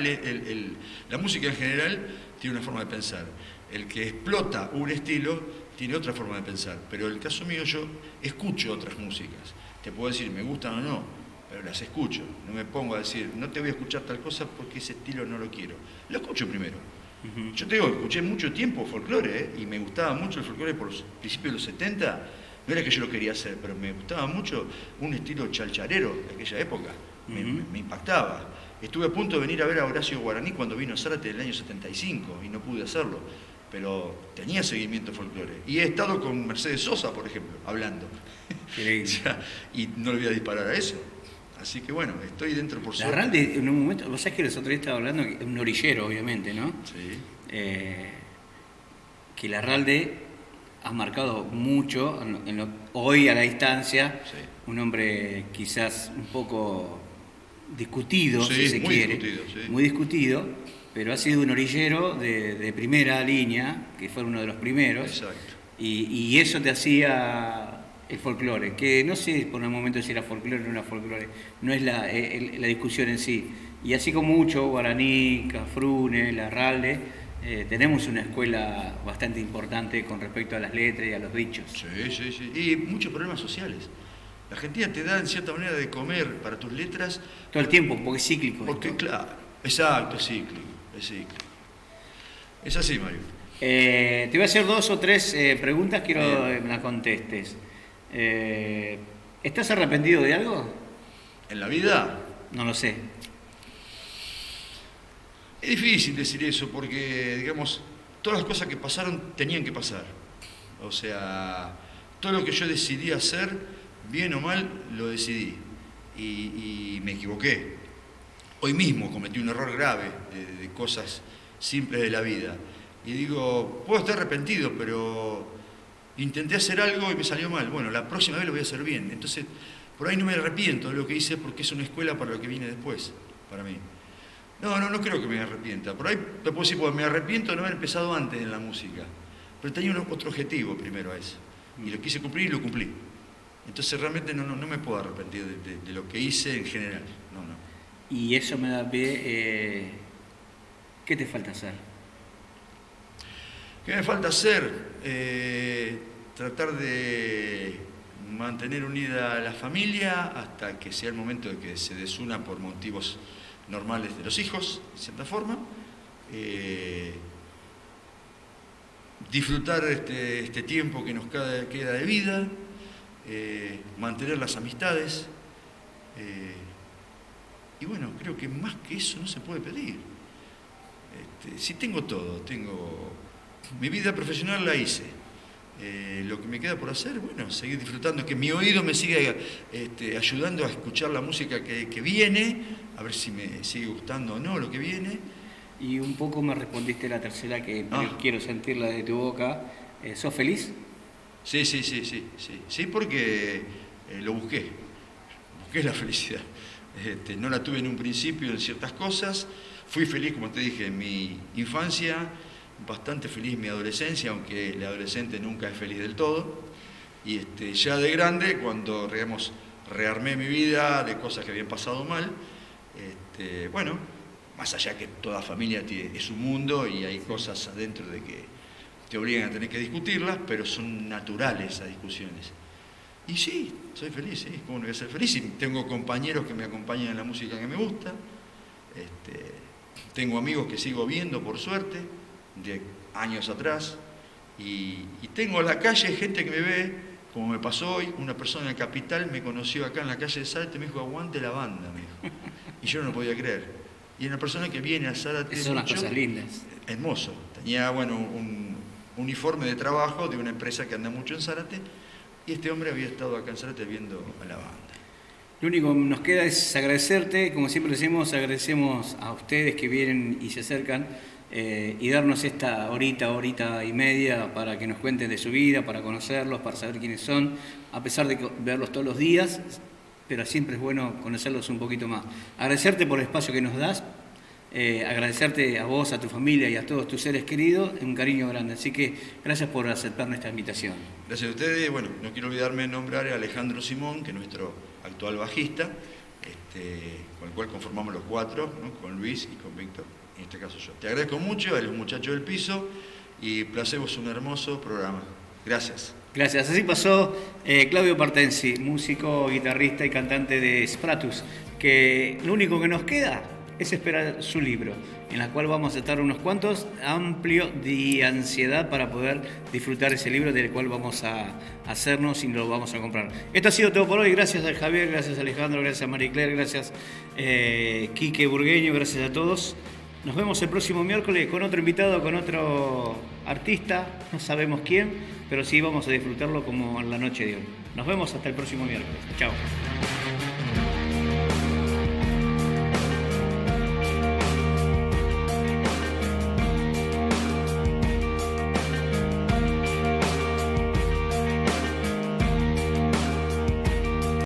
la música en general tiene una forma de pensar. El que explota un estilo tiene otra forma de pensar, pero en el caso mío yo escucho otras músicas. Te puedo decir, me gustan o no, pero las escucho. No me pongo a decir, no te voy a escuchar tal cosa porque ese estilo no lo quiero. Lo escucho primero. Yo te digo, escuché mucho tiempo folclore, y me gustaba mucho el folclore por los principios de los 70. No era que yo lo quería hacer, pero me gustaba mucho un estilo chalcharero de aquella época. Me impactaba. Estuve a punto de venir a ver a Horacio Guaraní cuando vino a Zárate en el año 75 y no pude hacerlo. Pero tenía seguimiento folclore. Y he estado con Mercedes Sosa, por ejemplo, hablando. Y no le voy a disparar a eso. Así que bueno, estoy dentro por suerte. Larralde, en un momento, vos sabés que los otros días estaba hablando, un orillero, obviamente, ¿no? Sí. Que Larralde ha marcado mucho, hoy a la distancia, un hombre quizás un poco discutido, si se quiere. Muy discutido, pero ha sido un orillero de primera línea, que fue uno de los primeros. Exacto. Y eso te hacía el folclore, que no sé por un momento si era folclore o no era folclore, no es la discusión en sí. Y así como mucho, Guaraní, Cafrune, Larralde, tenemos una escuela bastante importante con respecto a las letras y a los dichos. Sí. Y muchos problemas sociales. La Argentina te da en cierta manera de comer para tus letras. Todo el tiempo, porque es cíclico. Porque claro, exacto, es cíclico. Es así, Mario. Te voy a hacer 2 o 3 preguntas, quiero que me las contestes. ¿Estás arrepentido de algo? ¿En la vida? No lo sé. Es difícil decir eso porque, digamos, todas las cosas que pasaron tenían que pasar. O sea, todo lo que yo decidí hacer, bien o mal, lo decidí. Y me equivoqué. Hoy mismo cometí un error grave de cosas simples de la vida. Y digo, puedo estar arrepentido, pero intenté hacer algo y me salió mal. Bueno, la próxima vez lo voy a hacer bien. Entonces, por ahí no me arrepiento de lo que hice porque es una escuela para lo que viene después, para mí. No creo que me arrepienta. Por ahí te puedo decir, porque me arrepiento de no haber empezado antes en la música. Pero tenía otro objetivo primero a eso. Y lo quise cumplir y lo cumplí. Entonces realmente no me puedo arrepentir de lo que hice en general. No. Y eso me da pie. ¿Qué te falta hacer? ¿Qué me falta hacer? Tratar de mantener unida a la familia hasta que sea el momento de que se desuna por motivos normales de los hijos, de cierta forma. Disfrutar este tiempo que nos queda de vida, mantener las amistades. Y bueno, creo que más que eso no se puede pedir. Sí, tengo todo. Mi vida profesional la hice. Lo que me queda por hacer, bueno, seguir disfrutando, que mi oído me siga ayudando a escuchar la música que viene, a ver si me sigue gustando o no lo que viene. Y un poco me respondiste la tercera, que quiero sentirla de tu boca. ¿Sos feliz? Sí, porque lo busqué la felicidad. No la tuve en un principio en ciertas cosas. Fui feliz, como te dije, en mi infancia, bastante feliz en mi adolescencia, aunque el adolescente nunca es feliz del todo. Y ya de grande, cuando rearmé mi vida de cosas que habían pasado mal, bueno, más allá que toda familia es un mundo y hay cosas adentro de que te obligan a tener que discutirlas, pero son naturales esas discusiones. Y sí, soy feliz, sí, ¿cómo no voy a ser feliz? Y tengo compañeros que me acompañan en la música que me gusta, tengo amigos que sigo viendo, por suerte, de años atrás, y tengo en la calle gente que me ve, como me pasó hoy, una persona en Capital me conoció acá en la calle de Zárate y me dijo, aguante la banda, me dijo. Y yo no lo podía creer. Y una persona que viene a Zárate... Esas son las cosas lindas. Hermoso. Tenía, bueno, un uniforme de trabajo de una empresa que anda mucho en Zárate, y este hombre había estado acá en Zárate viendo a la banda. Lo único que nos queda es agradecerte, como siempre decimos, agradecemos a ustedes que vienen y se acercan y darnos esta horita y media para que nos cuenten de su vida, para conocerlos, para saber quiénes son, a pesar de verlos todos los días, pero siempre es bueno conocerlos un poquito más. Agradecerte por el espacio que nos das, agradecerte a vos, a tu familia y a todos tus seres queridos, un cariño grande. Así que gracias por aceptar esta invitación. Gracias a ustedes. Bueno, no quiero olvidarme de nombrar a Alejandro Simón, que es nuestro actual bajista, con el cual conformamos los 4, ¿no? Con Luis y con Víctor, en este caso yo. Te agradezco mucho a los muchachos del piso y Placebo es un hermoso programa. Gracias. Gracias. Así pasó Claudio Partensi, músico, guitarrista y cantante de Spratus, que lo único que nos queda es esperar su libro, en la cual vamos a estar unos cuantos amplio de ansiedad para poder disfrutar ese libro del cual vamos a hacernos y lo vamos a comprar. Esto ha sido todo por hoy. Gracias a Javier, gracias a Alejandro, gracias a Marie Claire, gracias Quique Burgueño, gracias a todos. Nos vemos el próximo miércoles con otro invitado, con otro artista, no sabemos quién, pero sí vamos a disfrutarlo como en la noche de hoy. Nos vemos hasta el próximo miércoles. Chao.